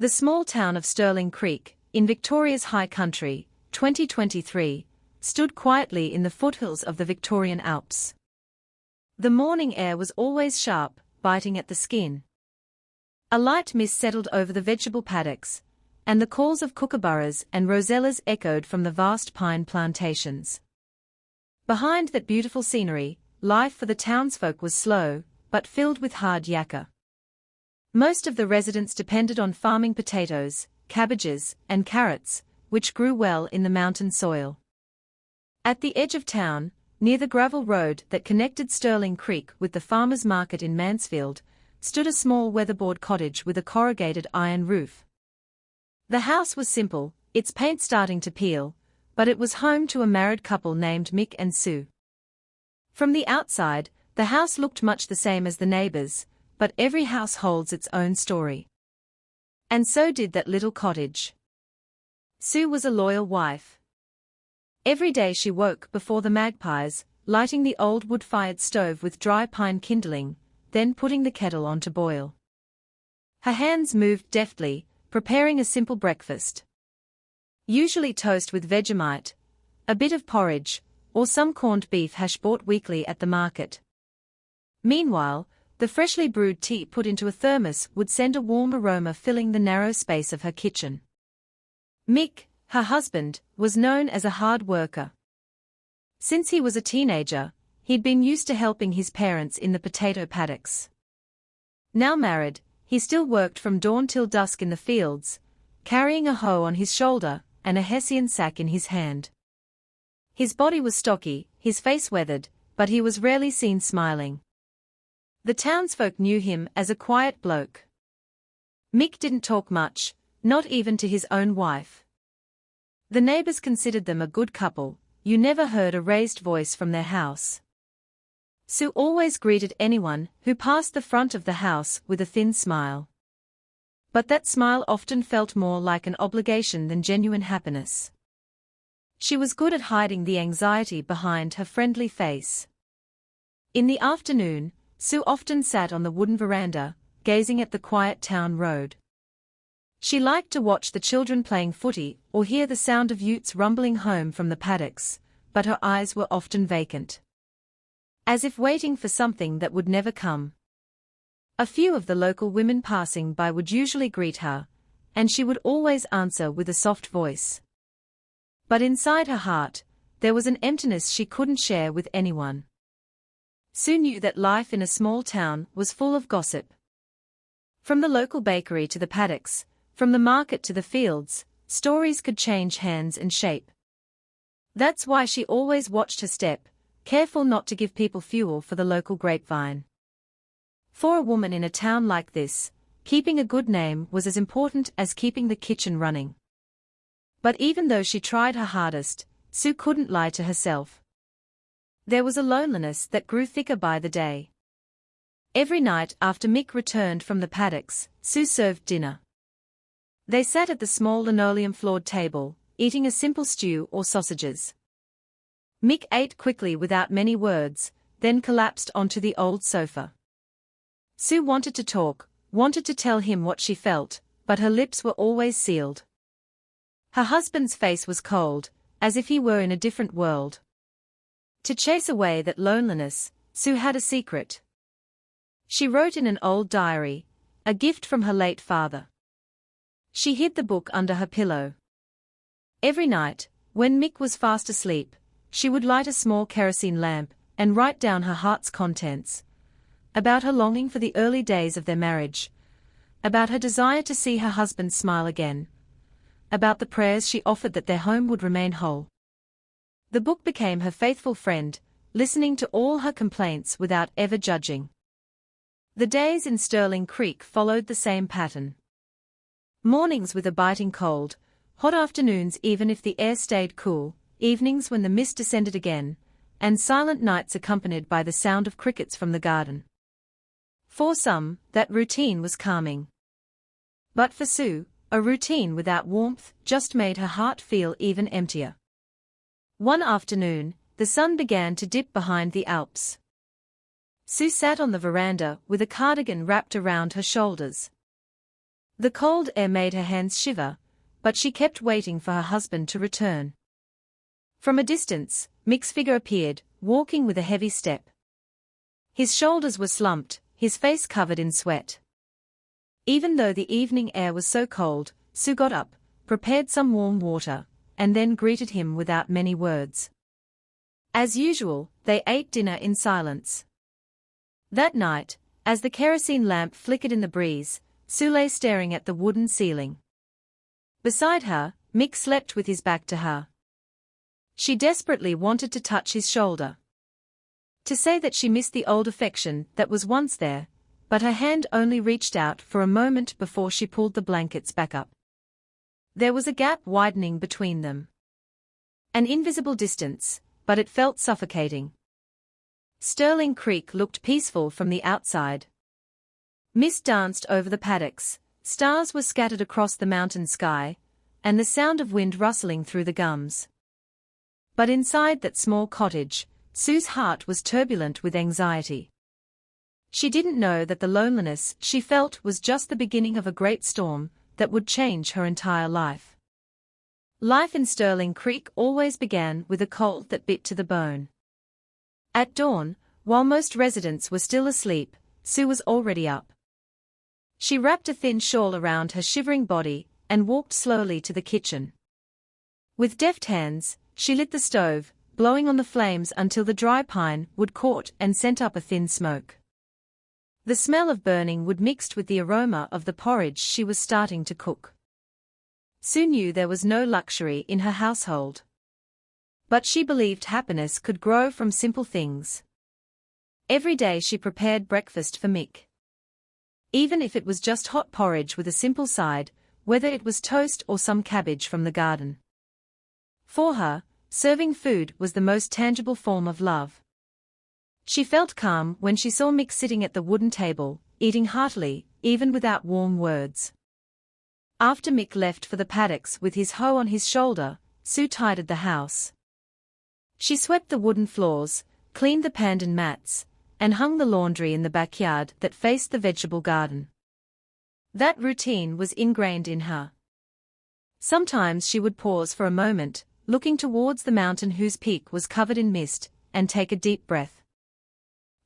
The small town of Stirling Creek, in Victoria's High Country, 2023, stood quietly in the foothills of the Victorian Alps. The morning air was always sharp, biting at the skin. A light mist settled over the vegetable paddocks, and the calls of kookaburras and rosellas echoed from the vast pine plantations. Behind that beautiful scenery, life for the townsfolk was slow, but filled with hard yakka. Most of the residents depended on farming potatoes, cabbages, and carrots, which grew well in the mountain soil. At the edge of town, near the gravel road that connected Stirling Creek with the farmers' market in Mansfield, stood a small weatherboard cottage with a corrugated iron roof. The house was simple, its paint starting to peel, but it was home to a married couple named Mick and Sue. From the outside, the house looked much the same as the neighbors, but every house holds its own story. And so did that little cottage. Sue was a loyal wife. Every day she woke before the magpies, lighting the old wood-fired stove with dry pine kindling, then putting the kettle on to boil. Her hands moved deftly, preparing a simple breakfast. Usually toast with Vegemite, a bit of porridge, or some corned beef hash bought weekly at the market. Meanwhile, the freshly brewed tea put into a thermos would send a warm aroma filling the narrow space of her kitchen. Mick, her husband, was known as a hard worker. Since he was a teenager, he'd been used to helping his parents in the potato paddocks. Now married, he still worked from dawn till dusk in the fields, carrying a hoe on his shoulder and a hessian sack in his hand. His body was stocky, his face weathered, but he was rarely seen smiling. The townsfolk knew him as a quiet bloke. Mick didn't talk much, not even to his own wife. The neighbors considered them a good couple, you never heard a raised voice from their house. Sue always greeted anyone who passed the front of the house with a thin smile. But that smile often felt more like an obligation than genuine happiness. She was good at hiding the anxiety behind her friendly face. In the afternoon, Sue often sat on the wooden veranda, gazing at the quiet town road. She liked to watch the children playing footy or hear the sound of utes rumbling home from the paddocks, but her eyes were often vacant, as if waiting for something that would never come. A few of the local women passing by would usually greet her, and she would always answer with a soft voice. But inside her heart, there was an emptiness she couldn't share with anyone. Sue knew that life in a small town was full of gossip. From the local bakery to the paddocks, from the market to the fields, stories could change hands and shape. That's why she always watched her step, careful not to give people fuel for the local grapevine. For a woman in a town like this, keeping a good name was as important as keeping the kitchen running. But even though she tried her hardest, Sue couldn't lie to herself. There was a loneliness that grew thicker by the day. Every night after Mick returned from the paddocks, Sue served dinner. They sat at the small linoleum-floored table, eating a simple stew or sausages. Mick ate quickly without many words, then collapsed onto the old sofa. Sue wanted to talk, wanted to tell him what she felt, but her lips were always sealed. Her husband's face was cold, as if he were in a different world. To chase away that loneliness, Sue had a secret. She wrote in an old diary, a gift from her late father. She hid the book under her pillow. Every night, when Mick was fast asleep, she would light a small kerosene lamp and write down her heart's contents. About her longing for the early days of their marriage. About her desire to see her husband smile again. About the prayers she offered that their home would remain whole. The book became her faithful friend, listening to all her complaints without ever judging. The days in Stirling Creek followed the same pattern. Mornings with a biting cold, hot afternoons even if the air stayed cool, evenings when the mist descended again, and silent nights accompanied by the sound of crickets from the garden. For some, that routine was calming. But for Sue, a routine without warmth just made her heart feel even emptier. One afternoon, the sun began to dip behind the Alps. Sue sat on the veranda with a cardigan wrapped around her shoulders. The cold air made her hands shiver, but she kept waiting for her husband to return. From a distance, Mick's figure appeared, walking with a heavy step. His shoulders were slumped, his face covered in sweat. Even though the evening air was so cold, Sue got up, prepared some warm water, and then greeted him without many words. As usual, they ate dinner in silence. That night, as the kerosene lamp flickered in the breeze, Sue lay staring at the wooden ceiling. Beside her, Mick slept with his back to her. She desperately wanted to touch his shoulder, to say that she missed the old affection that was once there, but her hand only reached out for a moment before she pulled the blankets back up. There was a gap widening between them. An invisible distance, but it felt suffocating. Sterling Creek looked peaceful from the outside. Mist danced over the paddocks, stars were scattered across the mountain sky, and the sound of wind rustling through the gums. But inside that small cottage, Sue's heart was turbulent with anxiety. She didn't know that the loneliness she felt was just the beginning of a great storm that would change her entire life. Life in Sterling Creek always began with a cold that bit to the bone. At dawn, while most residents were still asleep, Sue was already up. She wrapped a thin shawl around her shivering body and walked slowly to the kitchen. With deft hands, she lit the stove, blowing on the flames until the dry pine wood caught and sent up a thin smoke. The smell of burning wood mixed with the aroma of the porridge she was starting to cook. Sue knew there was no luxury in her household. But she believed happiness could grow from simple things. Every day she prepared breakfast for Mick. Even if it was just hot porridge with a simple side, whether it was toast or some cabbage from the garden. For her, serving food was the most tangible form of love. She felt calm when she saw Mick sitting at the wooden table, eating heartily, even without warm words. After Mick left for the paddocks with his hoe on his shoulder, Sue tidied the house. She swept the wooden floors, cleaned the pandan mats, and hung the laundry in the backyard that faced the vegetable garden. That routine was ingrained in her. Sometimes she would pause for a moment, looking towards the mountain whose peak was covered in mist, and take a deep breath.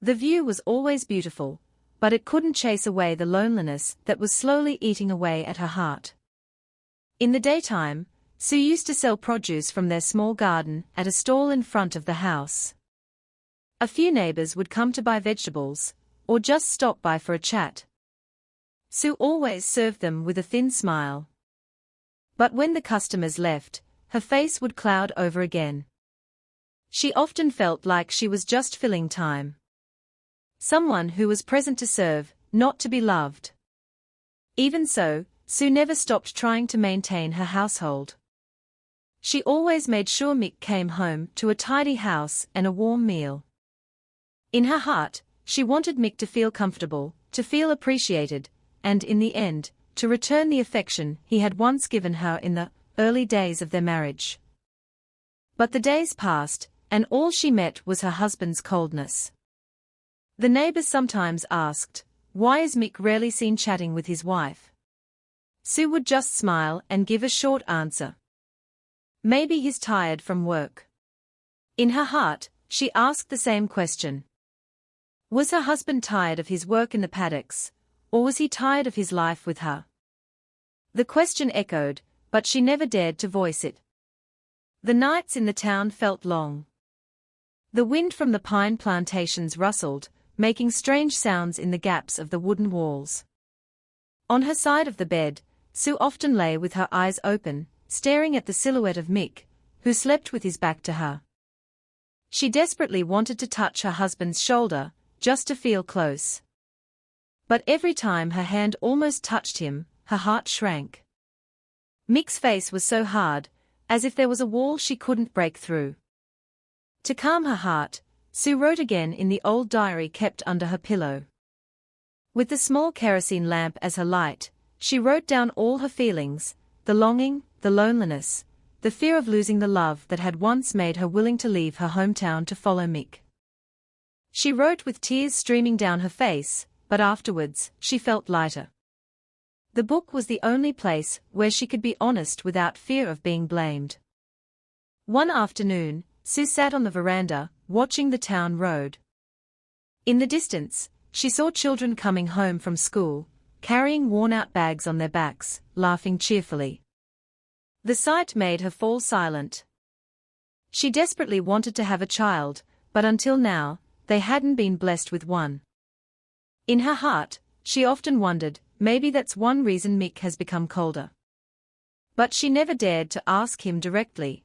The view was always beautiful, but it couldn't chase away the loneliness that was slowly eating away at her heart. In the daytime, Sue used to sell produce from their small garden at a stall in front of the house. A few neighbors would come to buy vegetables, or just stop by for a chat. Sue always served them with a thin smile. But when the customers left, her face would cloud over again. She often felt like she was just filling time. Someone who was present to serve, not to be loved. Even so, Sue never stopped trying to maintain her household. She always made sure Mick came home to a tidy house and a warm meal. In her heart, she wanted Mick to feel comfortable, to feel appreciated, and in the end, to return the affection he had once given her in the early days of their marriage. But the days passed, and all she met was her husband's coldness. The neighbors sometimes asked, "Why is Mick rarely seen chatting with his wife?" Sue would just smile and give a short answer. "Maybe he's tired from work." In her heart, she asked the same question. Was her husband tired of his work in the paddocks, or was he tired of his life with her? The question echoed, but she never dared to voice it. The nights in the town felt long. The wind from the pine plantations rustled, making strange sounds in the gaps of the wooden walls. On her side of the bed, Sue often lay with her eyes open, staring at the silhouette of Mick, who slept with his back to her. She desperately wanted to touch her husband's shoulder, just to feel close. But every time her hand almost touched him, her heart shrank. Mick's face was so hard, as if there was a wall she couldn't break through. To calm her heart, Sue wrote again in the old diary kept under her pillow. With the small kerosene lamp as her light, she wrote down all her feelings, the longing, the loneliness, the fear of losing the love that had once made her willing to leave her hometown to follow Mick. She wrote with tears streaming down her face, but afterwards, she felt lighter. The book was the only place where she could be honest without fear of being blamed. One afternoon, Sue sat on the veranda, watching the town road. In the distance, she saw children coming home from school, carrying worn-out bags on their backs, laughing cheerfully. The sight made her fall silent. She desperately wanted to have a child, but until now, they hadn't been blessed with one. In her heart, she often wondered, maybe that's one reason Mick has become colder. But she never dared to ask him directly.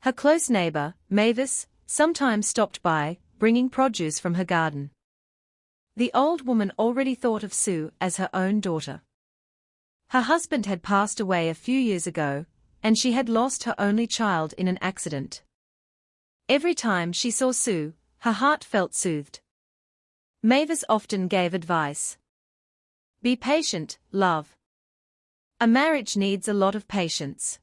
Her close neighbor, Mavis, sometimes stopped by, bringing produce from her garden. The old woman already thought of Sue as her own daughter. Her husband had passed away a few years ago, and she had lost her only child in an accident. Every time she saw Sue, her heart felt soothed. Mavis often gave advice. Be patient, love. A marriage needs a lot of patience.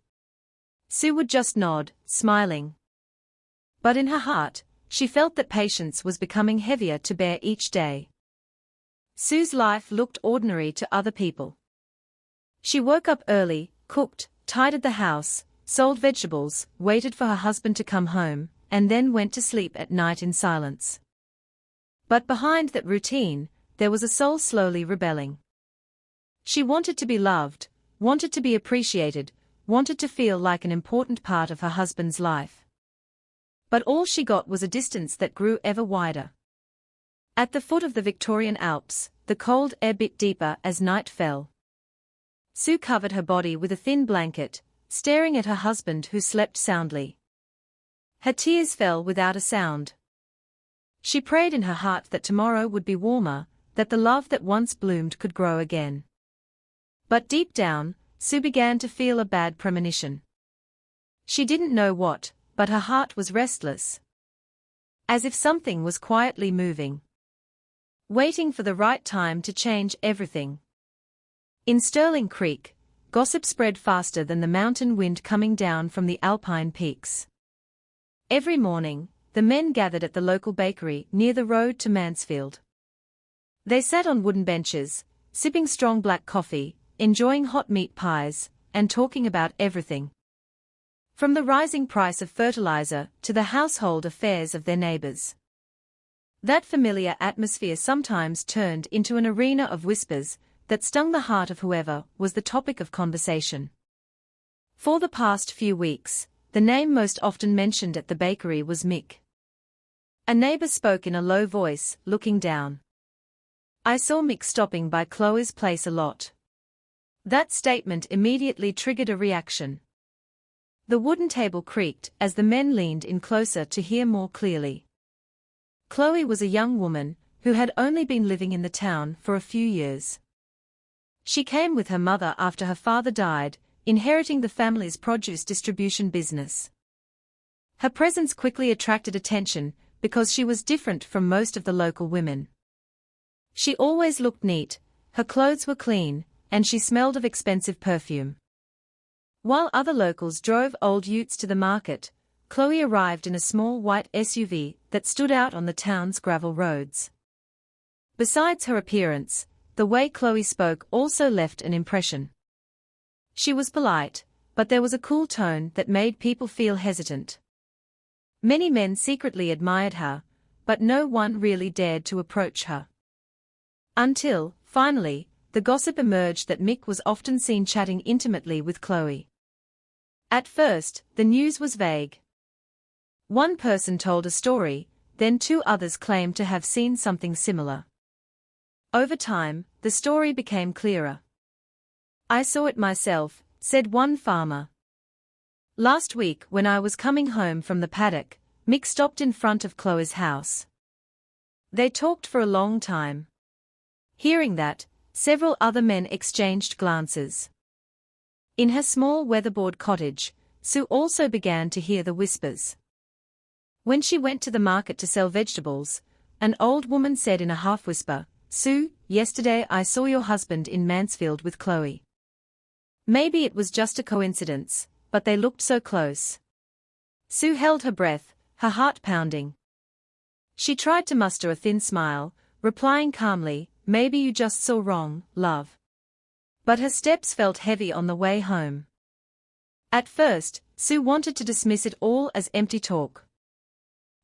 Sue would just nod, smiling. But in her heart, she felt that patience was becoming heavier to bear each day. Sue's life looked ordinary to other people. She woke up early, cooked, tidied the house, sold vegetables, waited for her husband to come home, and then went to sleep at night in silence. But behind that routine, there was a soul slowly rebelling. She wanted to be loved, wanted to be appreciated, wanted to feel like an important part of her husband's life. But all she got was a distance that grew ever wider. At the foot of the Victorian Alps, the cold air bit deeper as night fell. Sue covered her body with a thin blanket, staring at her husband who slept soundly. Her tears fell without a sound. She prayed in her heart that tomorrow would be warmer, that the love that once bloomed could grow again. But deep down, Sue began to feel a bad premonition. She didn't know what, but her heart was restless. As if something was quietly moving. Waiting for the right time to change everything. In Stirling Creek, gossip spread faster than the mountain wind coming down from the alpine peaks. Every morning, the men gathered at the local bakery near the road to Mansfield. They sat on wooden benches, sipping strong black coffee, enjoying hot meat pies, and talking about everything. From the rising price of fertilizer to the household affairs of their neighbors. That familiar atmosphere sometimes turned into an arena of whispers that stung the heart of whoever was the topic of conversation. For the past few weeks, the name most often mentioned at the bakery was Mick. A neighbor spoke in a low voice, looking down. I saw Mick stopping by Chloe's place a lot. That statement immediately triggered a reaction. The wooden table creaked as the men leaned in closer to hear more clearly. Chloe was a young woman who had only been living in the town for a few years. She came with her mother after her father died, inheriting the family's produce distribution business. Her presence quickly attracted attention because she was different from most of the local women. She always looked neat, her clothes were clean, and she smelled of expensive perfume. While other locals drove old utes to the market, Chloe arrived in a small white SUV that stood out on the town's gravel roads. Besides her appearance, the way Chloe spoke also left an impression. She was polite, but there was a cool tone that made people feel hesitant. Many men secretly admired her, but no one really dared to approach her. Until, finally, the gossip emerged that Mick was often seen chatting intimately with Chloe. At first, the news was vague. One person told a story, then two others claimed to have seen something similar. Over time, the story became clearer. I saw it myself, said one farmer. Last week when I was coming home from the paddock, Mick stopped in front of Chloe's house. They talked for a long time. Hearing that, several other men exchanged glances. In her small weatherboard cottage, Sue also began to hear the whispers. When she went to the market to sell vegetables, an old woman said in a half-whisper, Sue, yesterday I saw your husband in Mansfield with Chloe. Maybe it was just a coincidence, but they looked so close. Sue held her breath, her heart pounding. She tried to muster a thin smile, replying calmly, maybe you just saw wrong, love. But her steps felt heavy on the way home. At first, Sue wanted to dismiss it all as empty talk.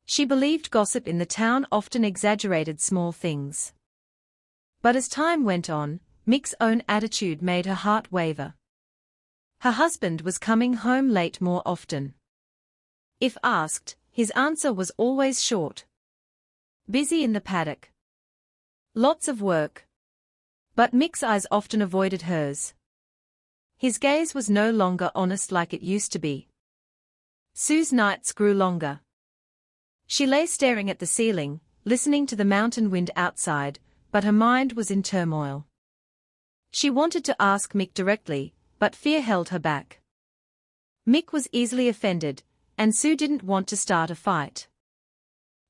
She believed gossip in the town often exaggerated small things. But as time went on, Mick's own attitude made her heart waver. Her husband was coming home late more often. If asked, his answer was always short. Busy in the paddock. Lots of work. But Mick's eyes often avoided hers. His gaze was no longer honest like it used to be. Sue's nights grew longer. She lay staring at the ceiling, listening to the mountain wind outside, but her mind was in turmoil. She wanted to ask Mick directly, but fear held her back. Mick was easily offended, and Sue didn't want to start a fight.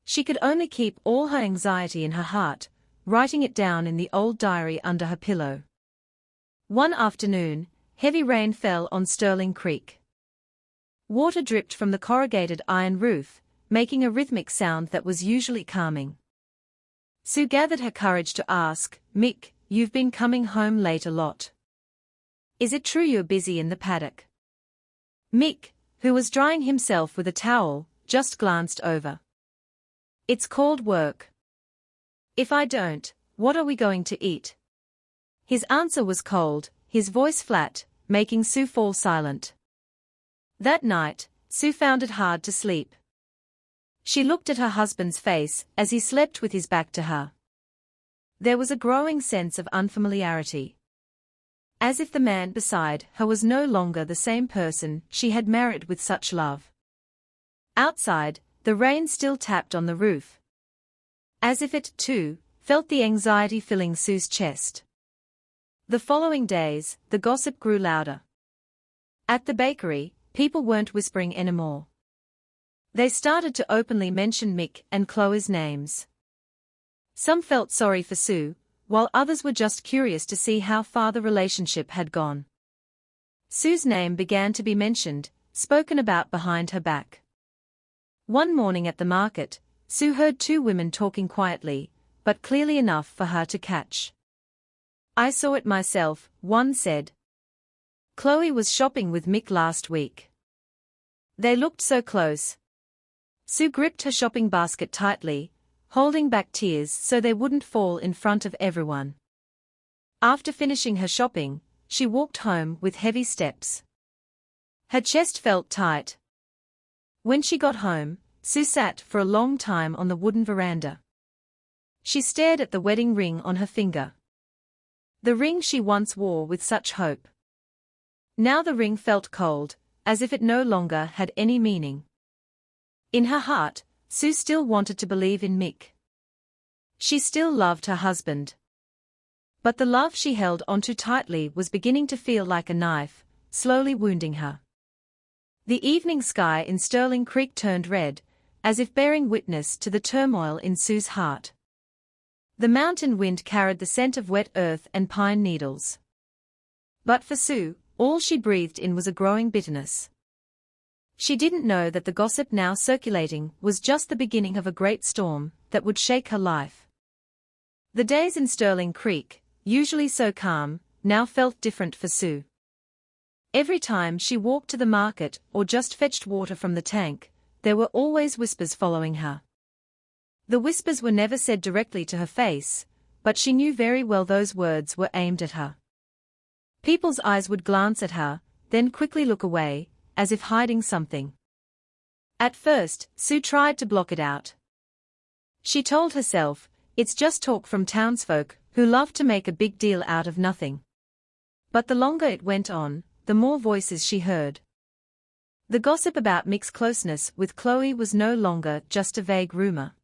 She could only keep all her anxiety in her heart, writing it down in the old diary under her pillow. One afternoon, heavy rain fell on Sterling Creek. Water dripped from the corrugated iron roof, making a rhythmic sound that was usually calming. Sue gathered her courage to ask, "Mick, you've been coming home late a lot. Is it true you're busy in the paddock?" Mick, who was drying himself with a towel, just glanced over. "It's called work. If I don't, what are we going to eat?" His answer was cold, his voice flat, making Sue fall silent. That night, Sue found it hard to sleep. She looked at her husband's face as he slept with his back to her. There was a growing sense of unfamiliarity. As if the man beside her was no longer the same person she had married with such love. Outside, the rain still tapped on the roof. As if it, too, felt the anxiety filling Sue's chest. The following days, the gossip grew louder. At the bakery, people weren't whispering anymore. They started to openly mention Mick and Chloe's names. Some felt sorry for Sue, while others were just curious to see how far the relationship had gone. Sue's name began to be mentioned, spoken about behind her back. One morning at the market, Sue heard two women talking quietly, but clearly enough for her to catch. "I saw it myself," one said. "Chloe was shopping with Mick last week. They looked so close." Sue gripped her shopping basket tightly, holding back tears so they wouldn't fall in front of everyone. After finishing her shopping, she walked home with heavy steps. Her chest felt tight. When she got home, Sue sat for a long time on the wooden veranda. She stared at the wedding ring on her finger. The ring she once wore with such hope. Now the ring felt cold, as if it no longer had any meaning. In her heart, Sue still wanted to believe in Mick. She still loved her husband. But the love she held onto tightly was beginning to feel like a knife, slowly wounding her. The evening sky in Sterling Creek turned red, as if bearing witness to the turmoil in Sue's heart. The mountain wind carried the scent of wet earth and pine needles. But for Sue, all she breathed in was a growing bitterness. She didn't know that the gossip now circulating was just the beginning of a great storm that would shake her life. The days in Sterling Creek, usually so calm, now felt different for Sue. Every time she walked to the market or just fetched water from the tank, there were always whispers following her. The whispers were never said directly to her face, but she knew very well those words were aimed at her. People's eyes would glance at her, then quickly look away, as if hiding something. At first, Sue tried to block it out. She told herself, "It's just talk from townsfolk who love to make a big deal out of nothing." But the longer it went on, the more voices she heard. The gossip about Mick's closeness with Chloe was no longer just a vague rumor.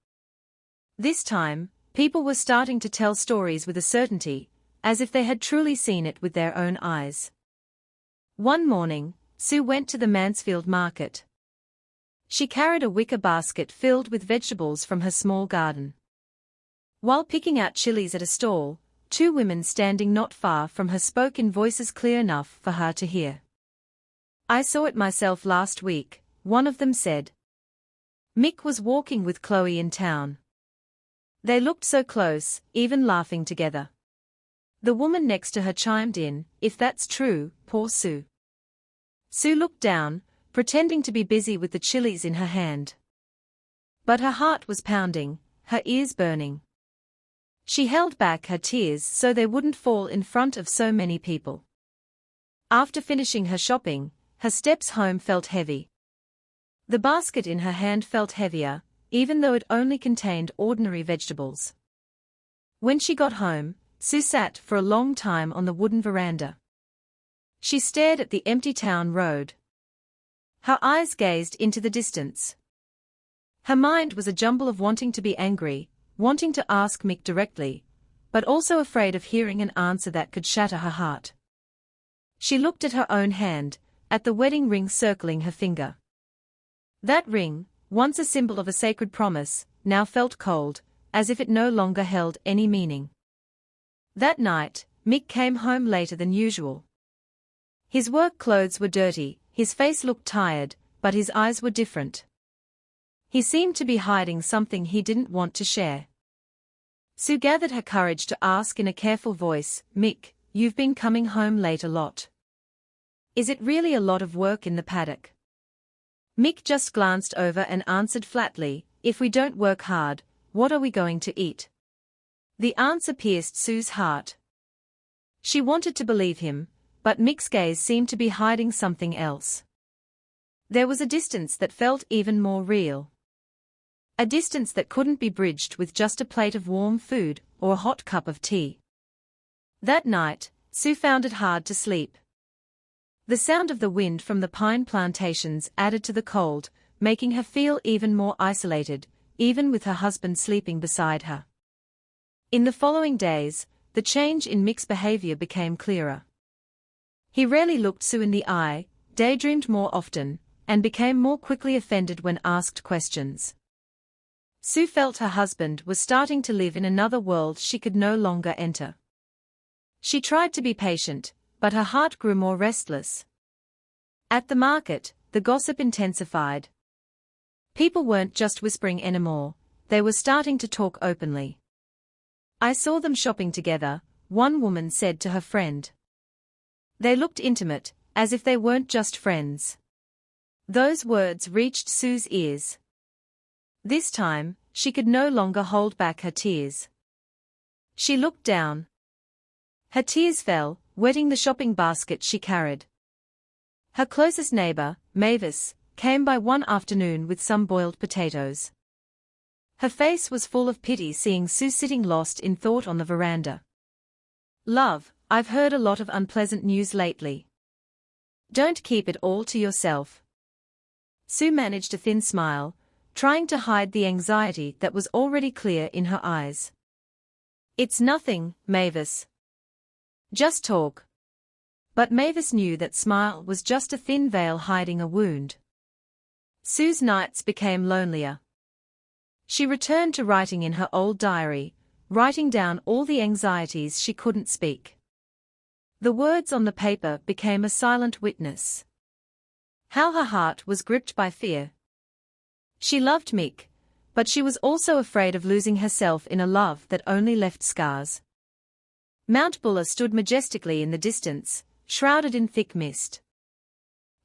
This time, people were starting to tell stories with a certainty, as if they had truly seen it with their own eyes. One morning, Sue went to the Mansfield market. She carried a wicker basket filled with vegetables from her small garden. While picking out chilies at a stall, two women standing not far from her spoke in voices clear enough for her to hear. "I saw it myself last week," one of them said. "Mick was walking with Chloe in town. They looked so close, even laughing together. The woman next to her chimed in, "If that's true, poor Sue." Sue looked down, pretending to be busy with the chilies in her hand. But her heart was pounding, her ears burning. She held back her tears so they wouldn't fall in front of so many people. After finishing her shopping, her steps home felt heavy. The basket in her hand felt heavier, even though it only contained ordinary vegetables. When she got home, Sue sat for a long time on the wooden veranda. She stared at the empty town road. Her eyes gazed into the distance. Her mind was a jumble of wanting to be angry, wanting to ask Mick directly, but also afraid of hearing an answer that could shatter her heart. She looked at her own hand, at the wedding ring circling her finger. That ring, once a symbol of a sacred promise, now felt cold, as if it no longer held any meaning. That night, Mick came home later than usual. His work clothes were dirty, his face looked tired, but his eyes were different. He seemed to be hiding something he didn't want to share. Sue gathered her courage to ask in a careful voice, "Mick, you've been coming home late a lot. Is it really a lot of work in the paddock?" Mick just glanced over and answered flatly, "If we don't work hard, what are we going to eat?" The answer pierced Sue's heart. She wanted to believe him, but Mick's gaze seemed to be hiding something else. There was a distance that felt even more real. A distance that couldn't be bridged with just a plate of warm food or a hot cup of tea. That night, Sue found it hard to sleep. The sound of the wind from the pine plantations added to the cold, making her feel even more isolated, even with her husband sleeping beside her. In the following days, the change in Mick's behavior became clearer. He rarely looked Sue in the eye, daydreamed more often, and became more quickly offended when asked questions. Sue felt her husband was starting to live in another world she could no longer enter. She tried to be patient, but her heart grew more restless. At the market, the gossip intensified. People weren't just whispering anymore, they were starting to talk openly. "I saw them shopping together," one woman said to her friend. "They looked intimate, as if they weren't just friends." Those words reached Sue's ears. This time, she could no longer hold back her tears. She looked down. Her tears fell, wetting the shopping basket she carried. Her closest neighbor, Mavis, came by one afternoon with some boiled potatoes. Her face was full of pity seeing Sue sitting lost in thought on the veranda. "Love, I've heard a lot of unpleasant news lately. Don't keep it all to yourself." Sue managed a thin smile, trying to hide the anxiety that was already clear in her eyes. "It's nothing, Mavis. Just talk." But Mavis knew that smile was just a thin veil hiding a wound. Sue's nights became lonelier. She returned to writing in her old diary, writing down all the anxieties she couldn't speak. The words on the paper became a silent witness. How her heart was gripped by fear. She loved Mick, but she was also afraid of losing herself in a love that only left scars. Mount Buller stood majestically in the distance, shrouded in thick mist.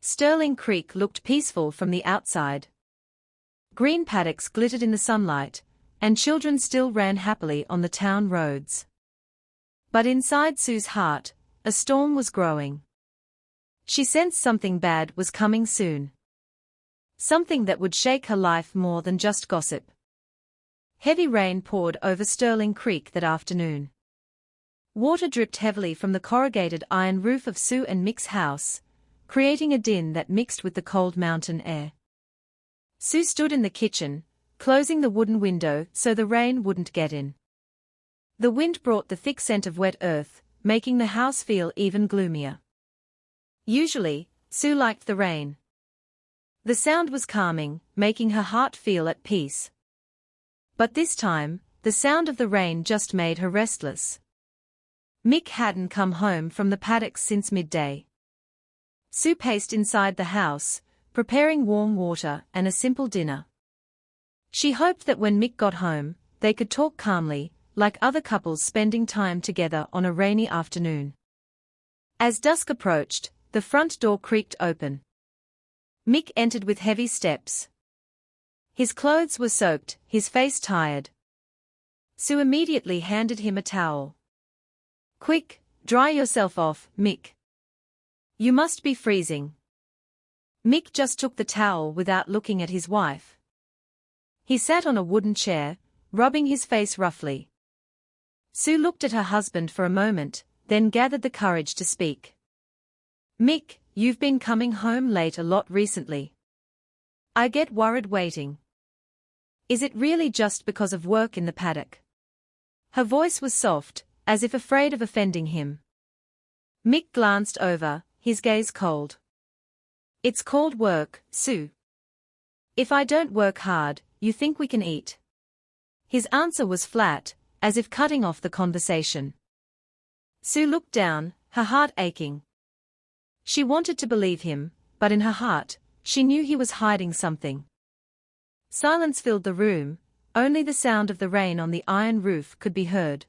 Sterling Creek looked peaceful from the outside. Green paddocks glittered in the sunlight, and children still ran happily on the town roads. But inside Sue's heart, a storm was growing. She sensed something bad was coming soon. Something that would shake her life more than just gossip. Heavy rain poured over Sterling Creek that afternoon. Water dripped heavily from the corrugated iron roof of Sue and Mick's house, creating a din that mixed with the cold mountain air. Sue stood in the kitchen, closing the wooden window so the rain wouldn't get in. The wind brought the thick scent of wet earth, making the house feel even gloomier. Usually, Sue liked the rain. The sound was calming, making her heart feel at peace. But this time, the sound of the rain just made her restless. Mick hadn't come home from the paddocks since midday. Sue paced inside the house, preparing warm water and a simple dinner. She hoped that when Mick got home, they could talk calmly, like other couples spending time together on a rainy afternoon. As dusk approached, the front door creaked open. Mick entered with heavy steps. His clothes were soaked, his face tired. Sue immediately handed him a towel. "Quick, dry yourself off, Mick. You must be freezing." Mick just took the towel without looking at his wife. He sat on a wooden chair, rubbing his face roughly. Sue looked at her husband for a moment, then gathered the courage to speak. "Mick, you've been coming home late a lot recently. I get worried waiting. Is it really just because of work in the paddock?" Her voice was soft, as if afraid of offending him. Mick glanced over, his gaze cold. "It's called work, Sue. If I don't work hard, you think we can eat?" His answer was flat, as if cutting off the conversation. Sue looked down, her heart aching. She wanted to believe him, but in her heart, she knew he was hiding something. Silence filled the room, only the sound of the rain on the iron roof could be heard.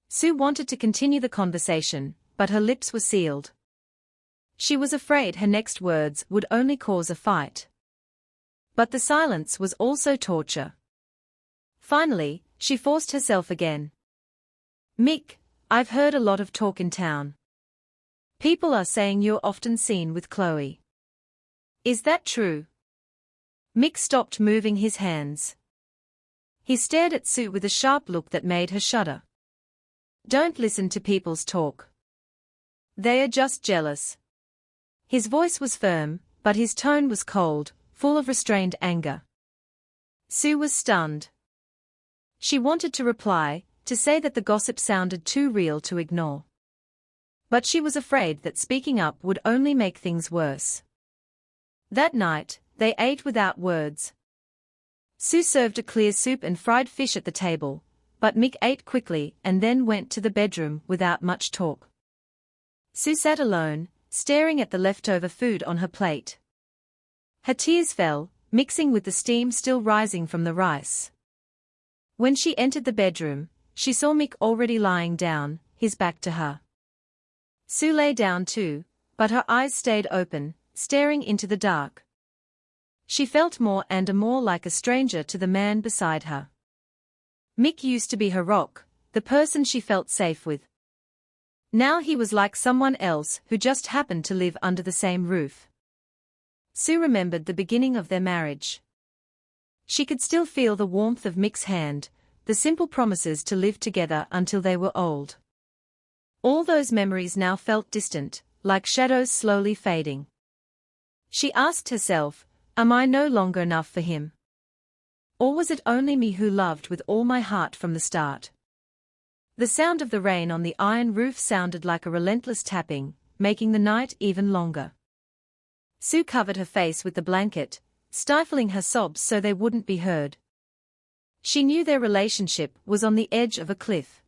Sue wanted to continue the conversation, but her lips were sealed. She was afraid her next words would only cause a fight. But the silence was also torture. Finally, she forced herself again. "Mick, I've heard a lot of talk in town. People are saying you're often seen with Chloe. Is that true?" Mick stopped moving his hands. He stared at Sue with a sharp look that made her shudder. "Don't listen to people's talk. They are just jealous." His voice was firm, but his tone was cold, full of restrained anger. Sue was stunned. She wanted to reply, to say that the gossip sounded too real to ignore. But she was afraid that speaking up would only make things worse. That night, they ate without words. Sue served a clear soup and fried fish at the table, but Mick ate quickly and then went to the bedroom without much talk. Sue sat alone, staring at the leftover food on her plate. Her tears fell, mixing with the steam still rising from the rice. When she entered the bedroom, she saw Mick already lying down, his back to her. Sue lay down too, but her eyes stayed open, staring into the dark. She felt more and more like a stranger to the man beside her. Mick used to be her rock, the person she felt safe with. Now he was like someone else who just happened to live under the same roof. Sue remembered the beginning of their marriage. She could still feel the warmth of Mick's hand, the simple promises to live together until they were old. All those memories now felt distant, like shadows slowly fading. She asked herself, am I no longer enough for him? Or was it only me who loved with all my heart from the start? The sound of the rain on the iron roof sounded like a relentless tapping, making the night even longer. Sue covered her face with the blanket, stifling her sobs so they wouldn't be heard. She knew their relationship was on the edge of a cliff.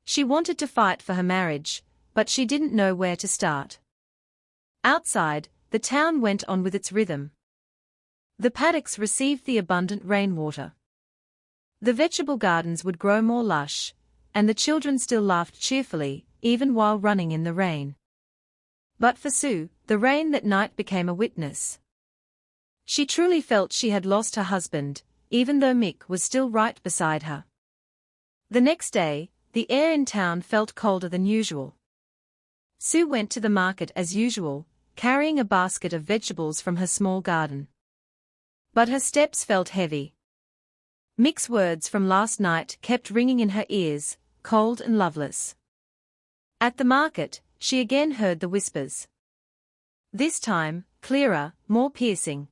She wanted to fight for her marriage, but she didn't know where to start. Outside, the town went on with its rhythm. The paddocks received the abundant rainwater. The vegetable gardens would grow more lush, and the children still laughed cheerfully, even while running in the rain. But for Sue, the rain that night became a witness. She truly felt she had lost her husband, even though Mick was still right beside her. The next day, the air in town felt colder than usual. Sue went to the market as usual, carrying a basket of vegetables from her small garden. But her steps felt heavy. Mick's words from last night kept ringing in her ears, cold and loveless. At the market, she again heard the whispers. This time, clearer, more piercing.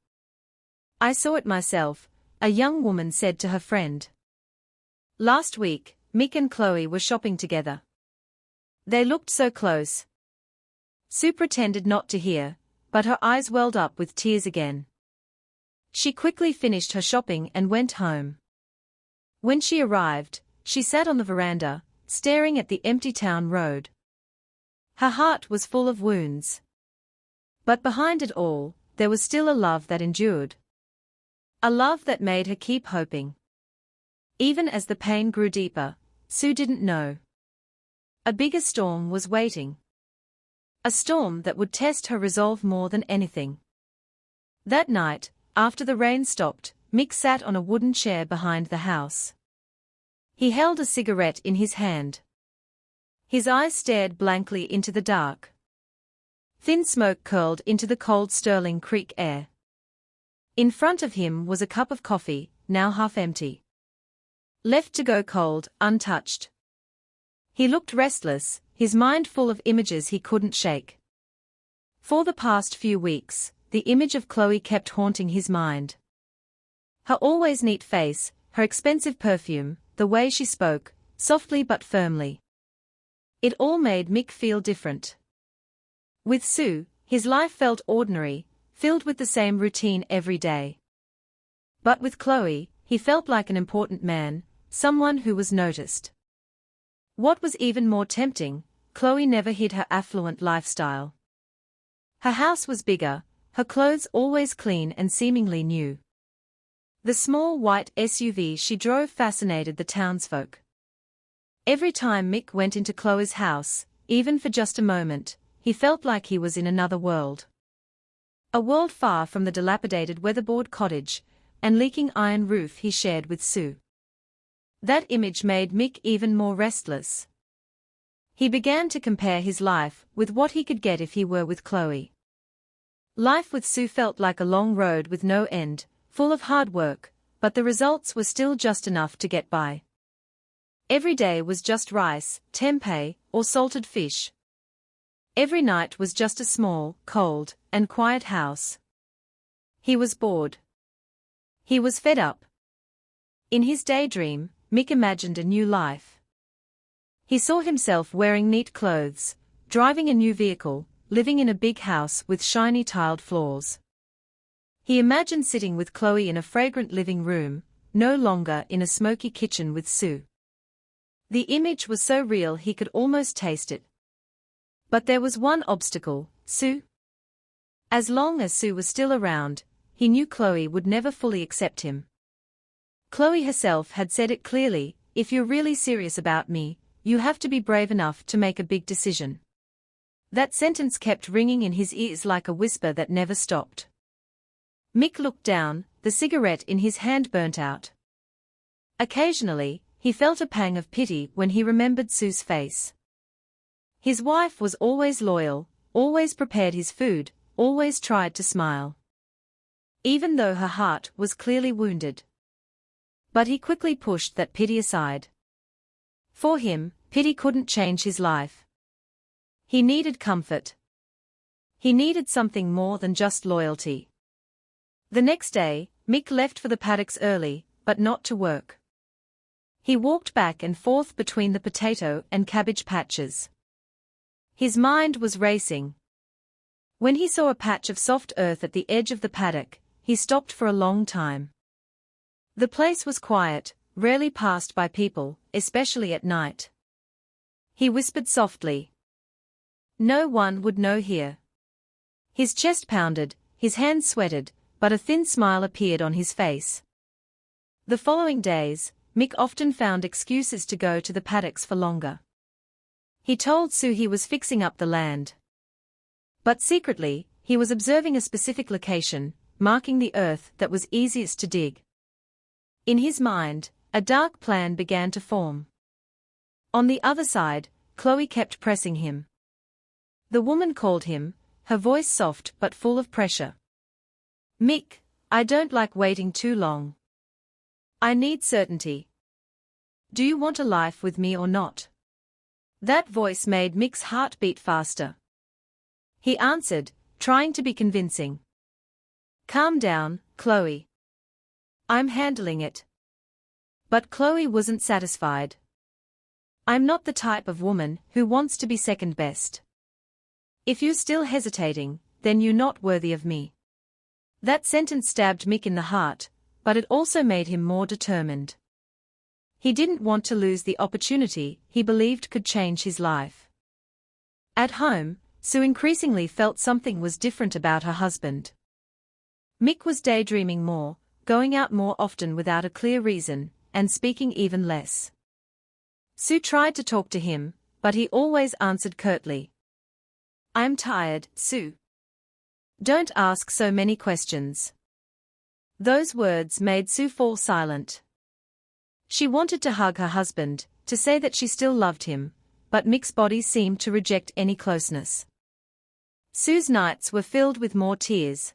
I saw it myself, a young woman said to her friend. Last week, Mick and Chloe were shopping together. They looked so close. Sue pretended not to hear, but her eyes welled up with tears again. She quickly finished her shopping and went home. When she arrived, she sat on the veranda, staring at the empty town road. Her heart was full of wounds. But behind it all, there was still a love that endured. A love that made her keep hoping. Even as the pain grew deeper, Sue didn't know. A bigger storm was waiting. A storm that would test her resolve more than anything. That night, after the rain stopped, Mick sat on a wooden chair behind the house. He held a cigarette in his hand. His eyes stared blankly into the dark. Thin smoke curled into the cold Sterling Creek air. In front of him was a cup of coffee, now half empty. Left to go cold, untouched. He looked restless, his mind full of images he couldn't shake. For the past few weeks, the image of Chloe kept haunting his mind. Her always neat face, her expensive perfume, the way she spoke, softly but firmly. It all made Mick feel different. With Sue, his life felt ordinary, filled with the same routine every day. But with Chloe, he felt like an important man, someone who was noticed. What was even more tempting, Chloe never hid her affluent lifestyle. Her house was bigger, her clothes always clean and seemingly new. The small white SUV she drove fascinated the townsfolk. Every time Mick went into Chloe's house, even for just a moment, he felt like he was in another world. A world far from the dilapidated weatherboard cottage and leaking iron roof he shared with Sue. That image made Mick even more restless. He began to compare his life with what he could get if he were with Chloe. Life with Sue felt like a long road with no end, full of hard work, but the results were still just enough to get by. Every day was just rice, tempeh, or salted fish. Every night was just a small, cold, and quiet house. He was bored. He was fed up. In his daydream, Mick imagined a new life. He saw himself wearing neat clothes, driving a new vehicle, living in a big house with shiny tiled floors. He imagined sitting with Chloe in a fragrant living room, no longer in a smoky kitchen with Sue. The image was so real he could almost taste it. But there was one obstacle, Sue. As long as Sue was still around, he knew Chloe would never fully accept him. Chloe herself had said it clearly, "If you're really serious about me, you have to be brave enough to make a big decision." That sentence kept ringing in his ears like a whisper that never stopped. Mick looked down, the cigarette in his hand burnt out. Occasionally, he felt a pang of pity when he remembered Sue's face. His wife was always loyal, always prepared his food, always tried to smile. Even though her heart was clearly wounded. But he quickly pushed that pity aside. For him, pity couldn't change his life. He needed comfort. He needed something more than just loyalty. The next day, Mick left for the paddocks early, but not to work. He walked back and forth between the potato and cabbage patches. His mind was racing. When he saw a patch of soft earth at the edge of the paddock, he stopped for a long time. The place was quiet, rarely passed by people, especially at night. He whispered softly. No one would know here. His chest pounded, his hands sweated, but a thin smile appeared on his face. The following days, Mick often found excuses to go to the paddocks for longer. He told Sue he was fixing up the land. But secretly, he was observing a specific location, marking the earth that was easiest to dig. In his mind, a dark plan began to form. On the other side, Chloe kept pressing him. The woman called him, her voice soft but full of pressure. Mick, I don't like waiting too long. I need certainty. Do you want a life with me or not? That voice made Mick's heart beat faster. He answered, trying to be convincing. Calm down, Chloe. I'm handling it. But Chloe wasn't satisfied. I'm not the type of woman who wants to be second best. If you're still hesitating, then you're not worthy of me. That sentence stabbed Mick in the heart, but it also made him more determined. He didn't want to lose the opportunity he believed could change his life. At home, Sue increasingly felt something was different about her husband. Mick was daydreaming more, going out more often without a clear reason, and speaking even less. Sue tried to talk to him, but he always answered curtly. "I'm tired, Sue. Don't ask so many questions." Those words made Sue fall silent. She wanted to hug her husband, to say that she still loved him, but Mick's body seemed to reject any closeness. Sue's nights were filled with more tears.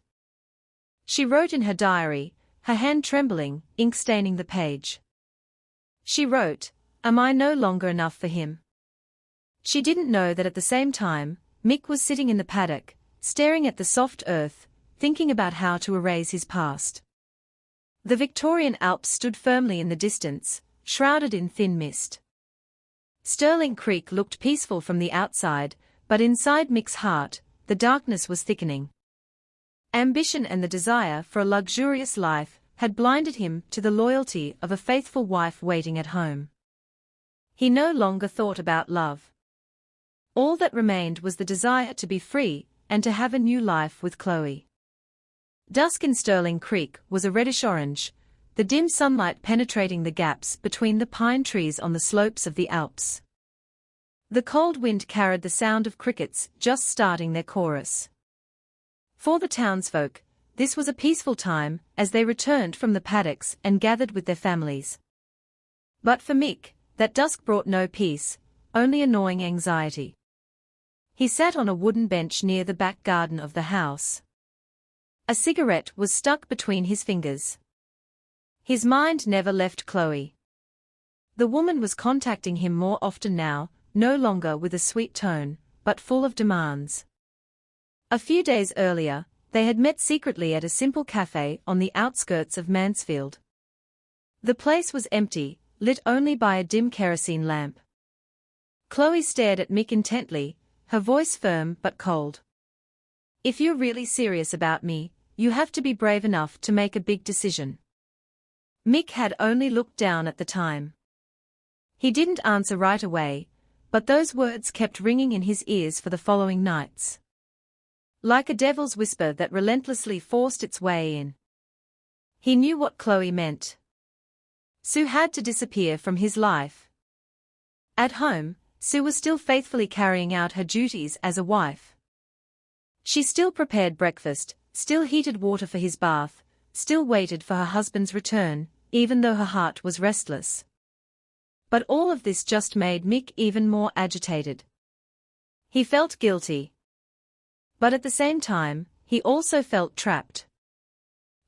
She wrote in her diary, her hand trembling, ink staining the page. She wrote, "Am I no longer enough for him?" She didn't know that at the same time, Mick was sitting in the paddock, staring at the soft earth, thinking about how to erase his past. The Victorian Alps stood firmly in the distance, shrouded in thin mist. Stirling Creek looked peaceful from the outside, but inside Mick's heart, the darkness was thickening. Ambition and the desire for a luxurious life had blinded him to the loyalty of a faithful wife waiting at home. He no longer thought about love. All that remained was the desire to be free and to have a new life with Chloe. Dusk in Stirling Creek was a reddish-orange, the dim sunlight penetrating the gaps between the pine trees on the slopes of the Alps. The cold wind carried the sound of crickets just starting their chorus. For the townsfolk, this was a peaceful time as they returned from the paddocks and gathered with their families. But for Mick, that dusk brought no peace, only a gnawing anxiety. He sat on a wooden bench near the back garden of the house. A cigarette was stuck between his fingers. His mind never left Chloe. The woman was contacting him more often now, no longer with a sweet tone, but full of demands. A few days earlier, they had met secretly at a simple cafe on the outskirts of Mansfield. The place was empty, lit only by a dim kerosene lamp. Chloe stared at Mick intently, her voice firm but cold. "If you're really serious about me, you have to be brave enough to make a big decision." Mick had only looked down at the time. He didn't answer right away, but those words kept ringing in his ears for the following nights. Like a devil's whisper that relentlessly forced its way in. He knew what Chloe meant. Sue had to disappear from his life. At home, Sue was still faithfully carrying out her duties as a wife. She still prepared breakfast, still heated water for his bath, still waited for her husband's return, even though her heart was restless. But all of this just made Mick even more agitated. He felt guilty. But at the same time, he also felt trapped.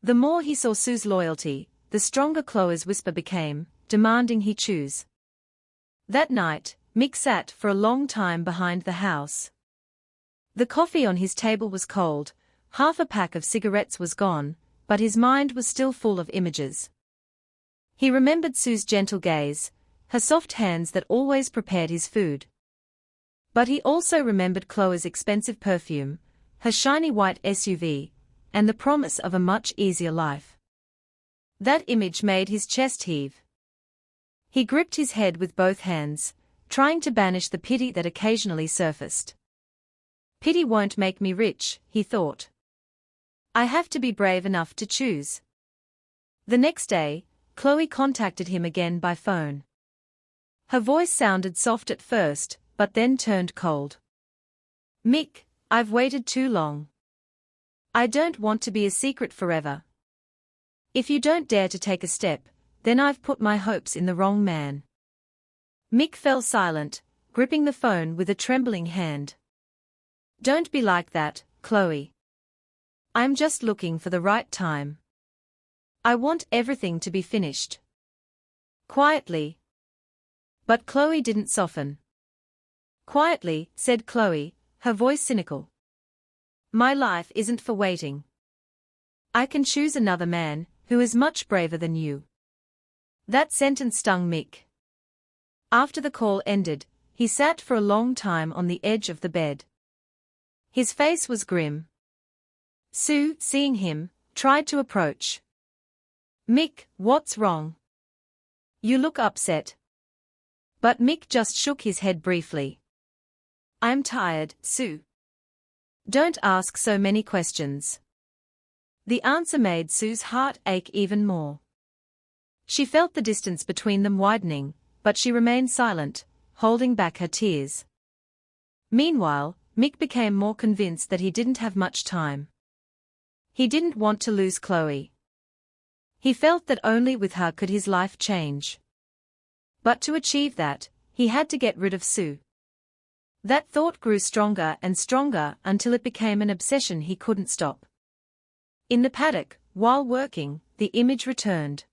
The more he saw Sue's loyalty, the stronger Chloe's whisper became, demanding he choose. That night, Mick sat for a long time behind the house. The coffee on his table was cold, half a pack of cigarettes was gone, but his mind was still full of images. He remembered Sue's gentle gaze, her soft hands that always prepared his food. But he also remembered Chloe's expensive perfume, her shiny white SUV, and the promise of a much easier life. That image made his chest heave. He gripped his head with both hands, trying to banish the pity that occasionally surfaced. Pity won't make me rich, he thought. I have to be brave enough to choose. The next day, Chloe contacted him again by phone. Her voice sounded soft at first, but then turned cold. Mick, I've waited too long. I don't want to be a secret forever. If you don't dare to take a step, then I've put my hopes in the wrong man. Mick fell silent, gripping the phone with a trembling hand. Don't be like that, Chloe. I'm just looking for the right time. I want everything to be finished. Quietly. But Chloe didn't soften. Quietly, said Chloe, her voice cynical. My life isn't for waiting. I can choose another man, who is much braver than you. That sentence stung Mick. After the call ended, he sat for a long time on the edge of the bed. His face was grim. Sue, seeing him, tried to approach. Mick, what's wrong? You look upset. But Mick just shook his head briefly. I'm tired, Sue. Don't ask so many questions. The answer made Sue's heart ache even more. She felt the distance between them widening, but she remained silent, holding back her tears. Meanwhile, Mick became more convinced that he didn't have much time. He didn't want to lose Chloe. He felt that only with her could his life change. But to achieve that, he had to get rid of Sue. That thought grew stronger and stronger until it became an obsession he couldn't stop. In the paddock, while working, the image returned.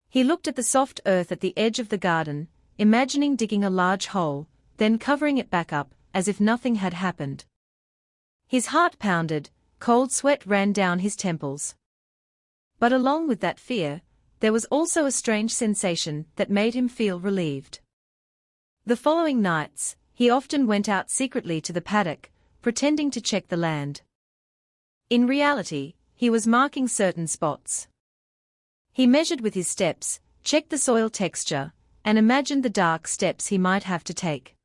He looked at the soft earth at the edge of the garden, imagining digging a large hole, then covering it back up, as if nothing had happened. His heart pounded, cold sweat ran down his temples. But along with that fear, there was also a strange sensation that made him feel relieved. The following nights, he often went out secretly to the paddock, pretending to check the land. In reality, he was marking certain spots. He measured with his steps, checked the soil texture, and imagined the dark steps he might have to take.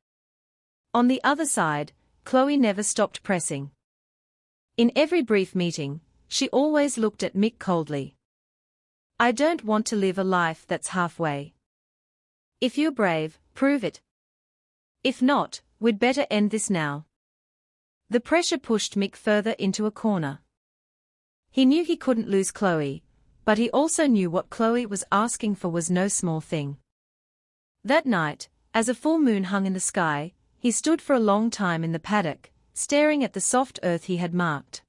On the other side, Chloe never stopped pressing. In every brief meeting, she always looked at Mick coldly. "I don't want to live a life that's halfway. If you're brave, prove it. If not, we'd better end this now." The pressure pushed Mick further into a corner. He knew he couldn't lose Chloe, but he also knew what Chloe was asking for was no small thing. That night, as a full moon hung in the sky, he stood for a long time in the paddock, staring at the soft earth he had marked.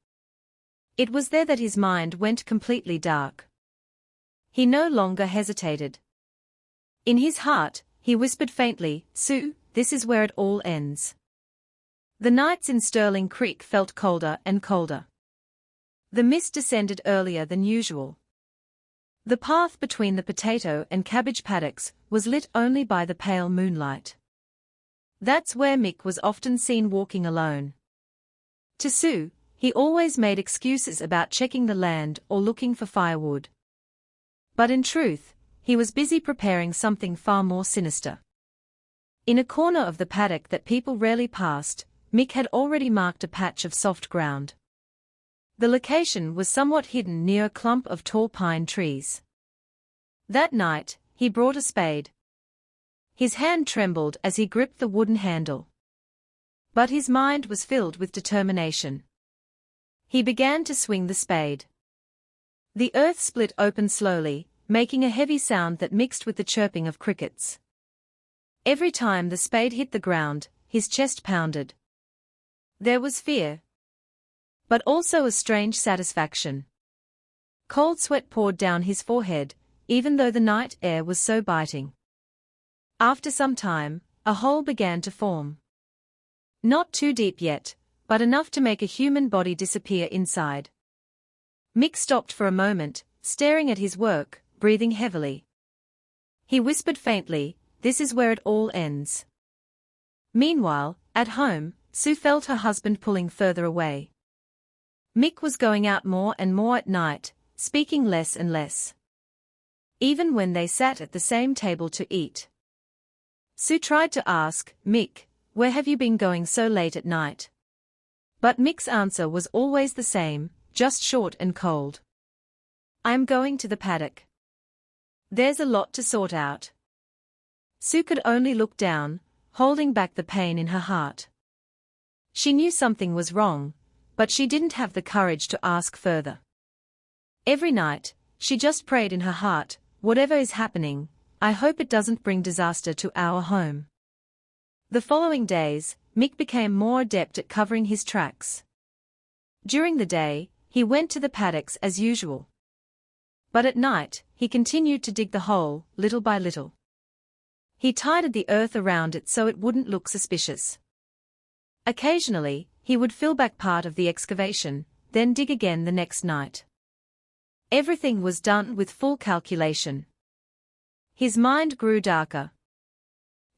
It was there that his mind went completely dark. He no longer hesitated. In his heart, he whispered faintly, "Sue, this is where it all ends." The nights in Sterling Creek felt colder and colder. The mist descended earlier than usual. The path between the potato and cabbage paddocks was lit only by the pale moonlight. That's where Mick was often seen walking alone. To Sue, he always made excuses about checking the land or looking for firewood. But in truth, he was busy preparing something far more sinister. In a corner of the paddock that people rarely passed, Mick had already marked a patch of soft ground. The location was somewhat hidden near a clump of tall pine trees. That night, he brought a spade. His hand trembled as he gripped the wooden handle. But his mind was filled with determination. He began to swing the spade. The earth split open slowly, making a heavy sound that mixed with the chirping of crickets. Every time the spade hit the ground, his chest pounded. There was fear, but also a strange satisfaction. Cold sweat poured down his forehead, even though the night air was so biting. After some time, a hole began to form. Not too deep yet, but enough to make a human body disappear inside. Mick stopped for a moment, staring at his work, breathing heavily. He whispered faintly, "This is where it all ends." Meanwhile, at home, Sue felt her husband pulling further away. Mick was going out more and more at night, speaking less and less. Even when they sat at the same table to eat. Sue tried to ask, "Mick, where have you been going so late at night?" But Mick's answer was always the same, just short and cold. "I'm going to the paddock. There's a lot to sort out." Sue could only look down, holding back the pain in her heart. She knew something was wrong, but she didn't have the courage to ask further. Every night, she just prayed in her heart, "Whatever is happening, I hope it doesn't bring disaster to our home." The following days, Mick became more adept at covering his tracks. During the day, he went to the paddocks as usual. But at night, he continued to dig the hole, little by little. He tidied the earth around it so it wouldn't look suspicious. Occasionally, he would fill back part of the excavation, then dig again the next night. Everything was done with full calculation. His mind grew darker.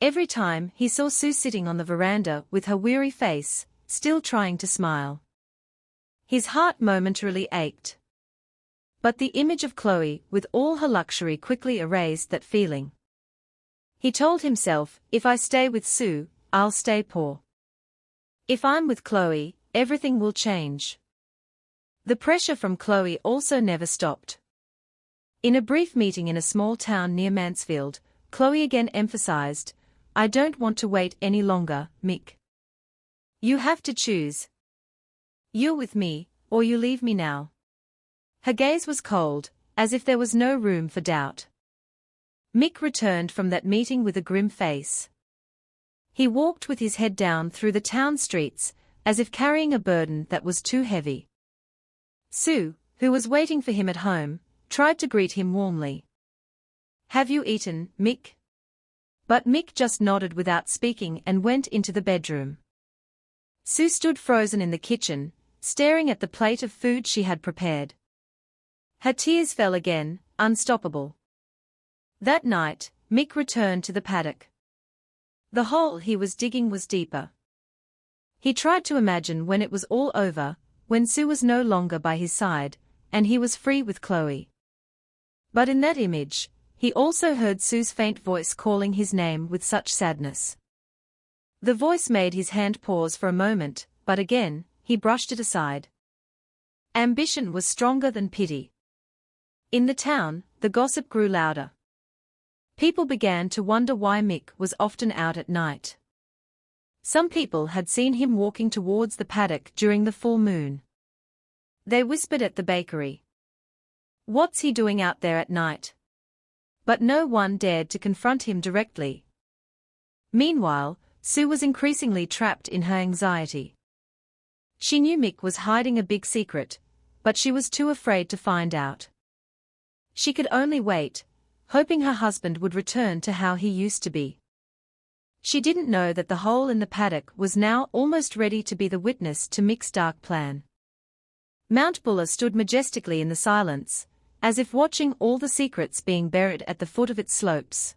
Every time he saw Sue sitting on the veranda with her weary face, still trying to smile, his heart momentarily ached. But the image of Chloe with all her luxury quickly erased that feeling. He told himself, "If I stay with Sue, I'll stay poor. If I'm with Chloe, everything will change." The pressure from Chloe also never stopped. In a brief meeting in a small town near Mansfield, Chloe again emphasized, "I don't want to wait any longer, Mick. You have to choose. You're with me, or you leave me now." Her gaze was cold, as if there was no room for doubt. Mick returned from that meeting with a grim face. He walked with his head down through the town streets, as if carrying a burden that was too heavy. Sue, who was waiting for him at home, tried to greet him warmly. "Have you eaten, Mick?" But Mick just nodded without speaking and went into the bedroom. Sue stood frozen in the kitchen, staring at the plate of food she had prepared. Her tears fell again, unstoppable. That night, Mick returned to the paddock. The hole he was digging was deeper. He tried to imagine when it was all over, when Sue was no longer by his side, and he was free with Chloe. But in that image, he also heard Sue's faint voice calling his name with such sadness. The voice made his hand pause for a moment, but again, he brushed it aside. Ambition was stronger than pity. In the town, the gossip grew louder. People began to wonder why Mick was often out at night. Some people had seen him walking towards the paddock during the full moon. They whispered at the bakery, "What's he doing out there at night?" But no one dared to confront him directly. Meanwhile, Sue was increasingly trapped in her anxiety. She knew Mick was hiding a big secret, but she was too afraid to find out. She could only wait, hoping her husband would return to how he used to be. She didn't know that the hole in the paddock was now almost ready to be the witness to Mick's dark plan. Mount Buller stood majestically in the silence, as if watching all the secrets being buried at the foot of its slopes.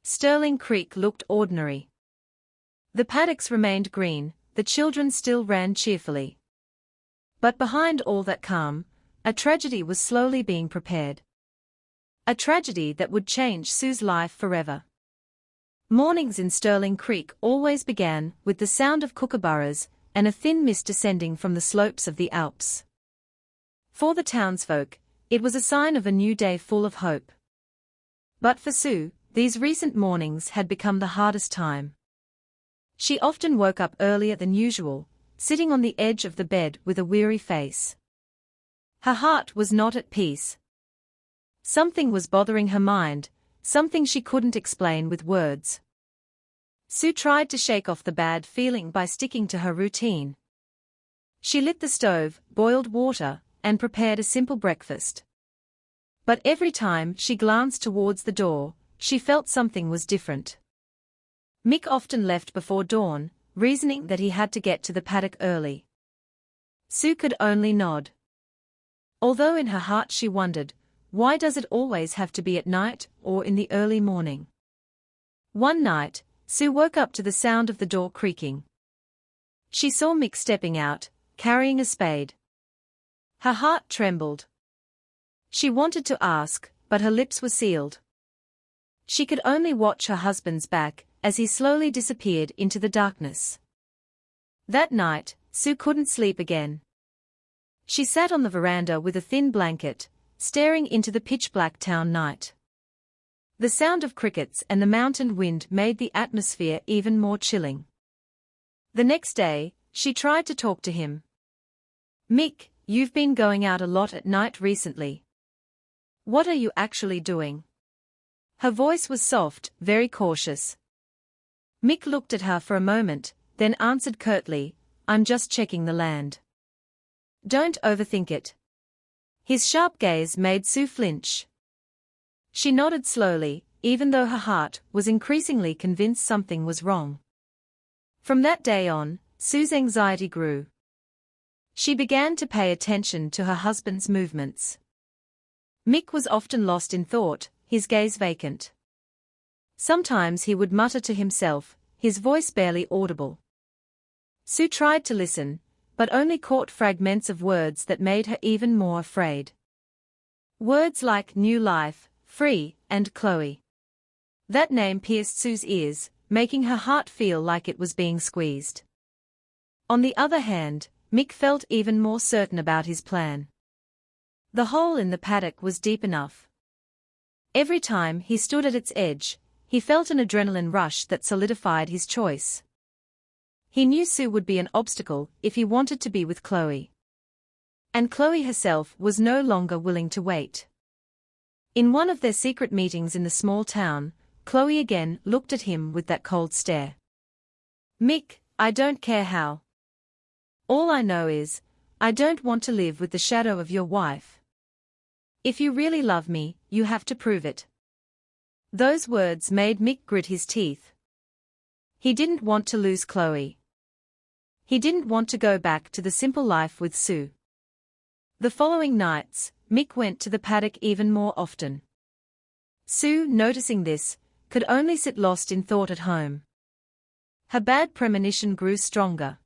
Stirling Creek looked ordinary. The paddocks remained green, the children still ran cheerfully. But behind all that calm, a tragedy was slowly being prepared. A tragedy that would change Sue's life forever. Mornings in Stirling Creek always began with the sound of kookaburras and a thin mist descending from the slopes of the Alps. For the townsfolk, it was a sign of a new day full of hope. But for Sue, these recent mornings had become the hardest time. She often woke up earlier than usual, sitting on the edge of the bed with a weary face. Her heart was not at peace. Something was bothering her mind, something she couldn't explain with words. Sue tried to shake off the bad feeling by sticking to her routine. She lit the stove, boiled water, and prepared a simple breakfast. But every time she glanced towards the door, she felt something was different. Mick often left before dawn, reasoning that he had to get to the paddock early. Sue could only nod. Although in her heart she wondered, why does it always have to be at night or in the early morning? One night, Sue woke up to the sound of the door creaking. She saw Mick stepping out, carrying a spade. Her heart trembled. She wanted to ask, but her lips were sealed. She could only watch her husband's back as he slowly disappeared into the darkness. That night, Sue couldn't sleep again. She sat on the veranda with a thin blanket, staring into the pitch-black town night. The sound of crickets and the mountain wind made the atmosphere even more chilling. The next day, she tried to talk to him. "Mick, you've been going out a lot at night recently. What are you actually doing?" Her voice was soft, very cautious. Mick looked at her for a moment, then answered curtly, "I'm just checking the land." "Don't overthink it." His sharp gaze made Sue flinch. She nodded slowly, even though her heart was increasingly convinced something was wrong. From that day on, Sue's anxiety grew. She began to pay attention to her husband's movements. Mick was often lost in thought, his gaze vacant. Sometimes he would mutter to himself, his voice barely audible. Sue tried to listen, but only caught fragments of words that made her even more afraid. Words like new life, free, and Chloe. That name pierced Sue's ears, making her heart feel like it was being squeezed. On the other hand, Mick felt even more certain about his plan. The hole in the paddock was deep enough. Every time he stood at its edge, he felt an adrenaline rush that solidified his choice. He knew Sue would be an obstacle if he wanted to be with Chloe. And Chloe herself was no longer willing to wait. In one of their secret meetings in the small town, Chloe again looked at him with that cold stare. "Mick, I don't care how. All I know is, I don't want to live with the shadow of your wife. If you really love me, you have to prove it." Those words made Mick grit his teeth. He didn't want to lose Chloe. He didn't want to go back to the simple life with Sue. The following nights, Mick went to the paddock even more often. Sue, noticing this, could only sit lost in thought at home. Her bad premonition grew stronger.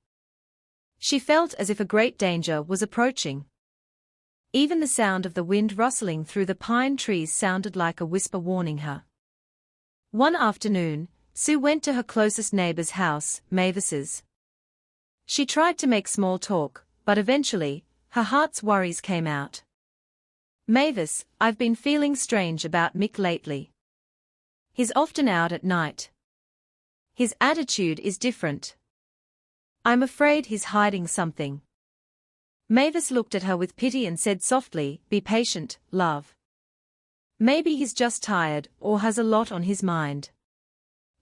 She felt as if a great danger was approaching. Even the sound of the wind rustling through the pine trees sounded like a whisper warning her. One afternoon, Sue went to her closest neighbor's house, Mavis's. She tried to make small talk, but eventually, her heart's worries came out. "Mavis, I've been feeling strange about Mick lately. He's often out at night. His attitude is different. I'm afraid he's hiding something." Mavis looked at her with pity and said softly, "Be patient, love. Maybe he's just tired or has a lot on his mind."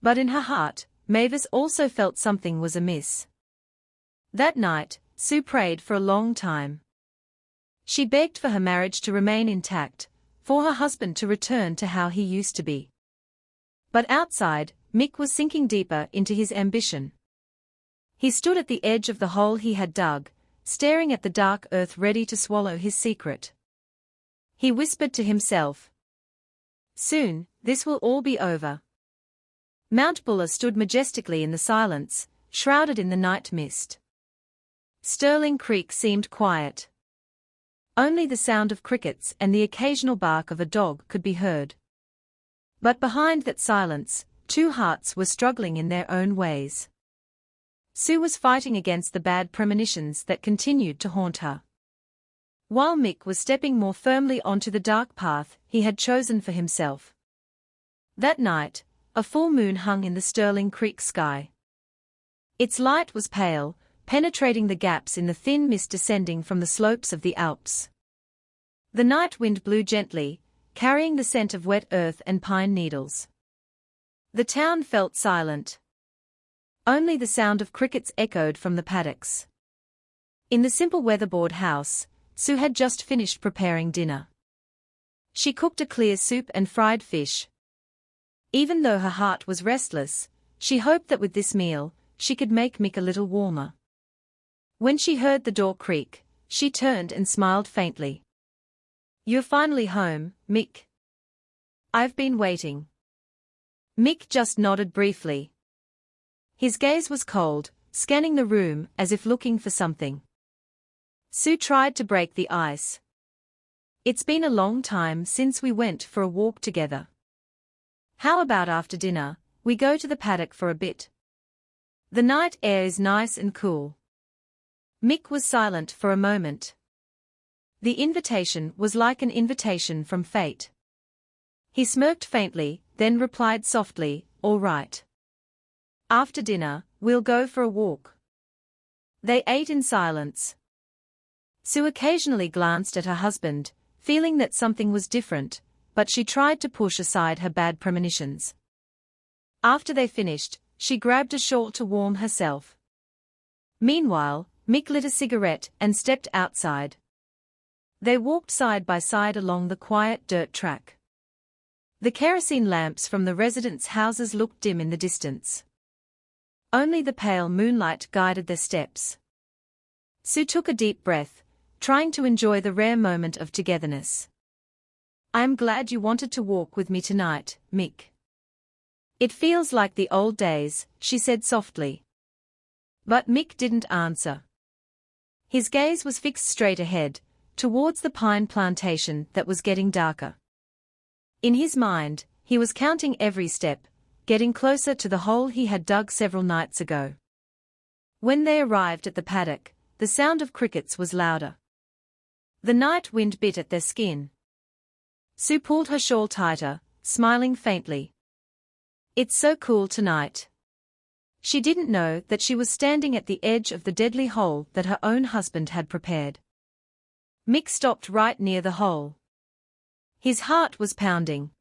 But in her heart, Mavis also felt something was amiss. That night, Sue prayed for a long time. She begged for her marriage to remain intact, for her husband to return to how he used to be. But outside, Mick was sinking deeper into his ambition. He stood at the edge of the hole he had dug, staring at the dark earth ready to swallow his secret. He whispered to himself, "Soon, this will all be over." Mount Buller stood majestically in the silence, shrouded in the night mist. Sterling Creek seemed quiet. Only the sound of crickets and the occasional bark of a dog could be heard. But behind that silence, two hearts were struggling in their own ways. Sue was fighting against the bad premonitions that continued to haunt her, while Mick was stepping more firmly onto the dark path he had chosen for himself. That night, a full moon hung in the Sterling Creek sky. Its light was pale, penetrating the gaps in the thin mist descending from the slopes of the Alps. The night wind blew gently, carrying the scent of wet earth and pine needles. The town felt silent. Only the sound of crickets echoed from the paddocks. In the simple weatherboard house, Sue had just finished preparing dinner. She cooked a clear soup and fried fish. Even though her heart was restless, she hoped that with this meal, she could make Mick a little warmer. When she heard the door creak, she turned and smiled faintly. "You're finally home, Mick. I've been waiting." Mick just nodded briefly. His gaze was cold, scanning the room as if looking for something. Sue tried to break the ice. "It's been a long time since we went for a walk together. How about after dinner, we go to the paddock for a bit? The night air is nice and cool." Mick was silent for a moment. The invitation was like an invitation from fate. He smirked faintly, then replied softly, "All right. After dinner, we'll go for a walk." They ate in silence. Sue occasionally glanced at her husband, feeling that something was different, but she tried to push aside her bad premonitions. After they finished, she grabbed a shawl to warm herself. Meanwhile, Mick lit a cigarette and stepped outside. They walked side by side along the quiet dirt track. The kerosene lamps from the residents' houses looked dim in the distance. Only the pale moonlight guided their steps. Sue took a deep breath, trying to enjoy the rare moment of togetherness. "I am glad you wanted to walk with me tonight, Mick. It feels like the old days," she said softly. But Mick didn't answer. His gaze was fixed straight ahead, towards the pine plantation that was getting darker. In his mind, he was counting every step, getting closer to the hole he had dug several nights ago. When they arrived at the paddock, the sound of crickets was louder. The night wind bit at their skin. Sue pulled her shawl tighter, smiling faintly. It's so cool tonight. She didn't know that she was standing at the edge of the deadly hole that her own husband had prepared. Mick stopped right near the hole. His heart was pounding.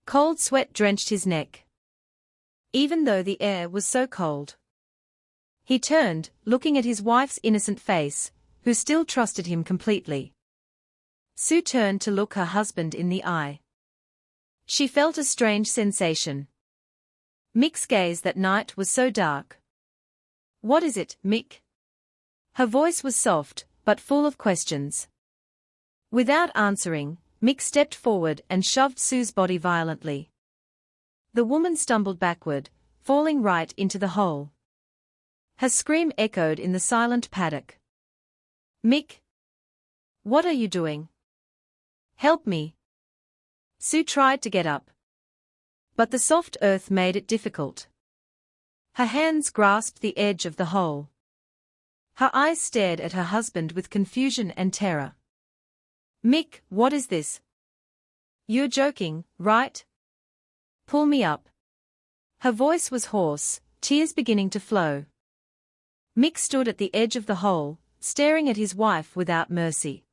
Cold sweat drenched his neck. Even though the air was so cold. He turned, looking at his wife's innocent face, who still trusted him completely. Sue turned to look her husband in the eye. She felt a strange sensation. Mick's gaze that night was so dark. What is it, Mick? Her voice was soft, but full of questions. Without answering, Mick stepped forward and shoved Sue's body violently. The woman stumbled backward, falling right into the hole. Her scream echoed in the silent paddock. Mick! What are you doing? Help me! Sue tried to get up. But the soft earth made it difficult. Her hands grasped the edge of the hole. Her eyes stared at her husband with confusion and terror. Mick, what is this? You're joking, right? Pull me up. Her voice was hoarse, tears beginning to flow. Mick stood at the edge of the hole, staring at his wife without mercy.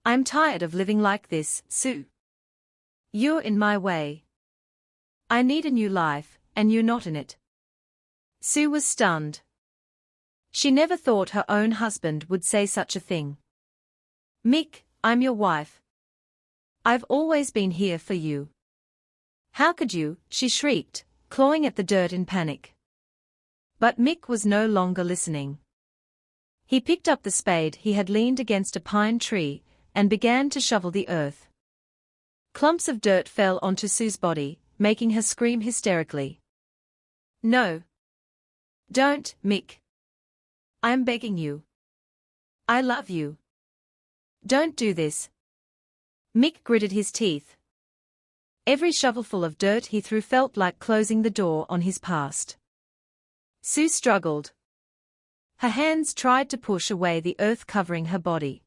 I'm tired of living like this, Sue. You're in my way. I need a new life, and you're not in it. Sue was stunned. She never thought her own husband would say such a thing. Mick, I'm your wife. I've always been here for you. How could you? She shrieked, clawing at the dirt in panic. But Mick was no longer listening. He picked up the spade he had leaned against a pine tree and began to shovel the earth. Clumps of dirt fell onto Sue's body, making her scream hysterically. No. Don't, Mick. I'm begging you. I love you. Don't do this. Mick gritted his teeth. Every shovelful of dirt he threw felt like closing the door on his past. Sue struggled. Her hands tried to push away the earth covering her body.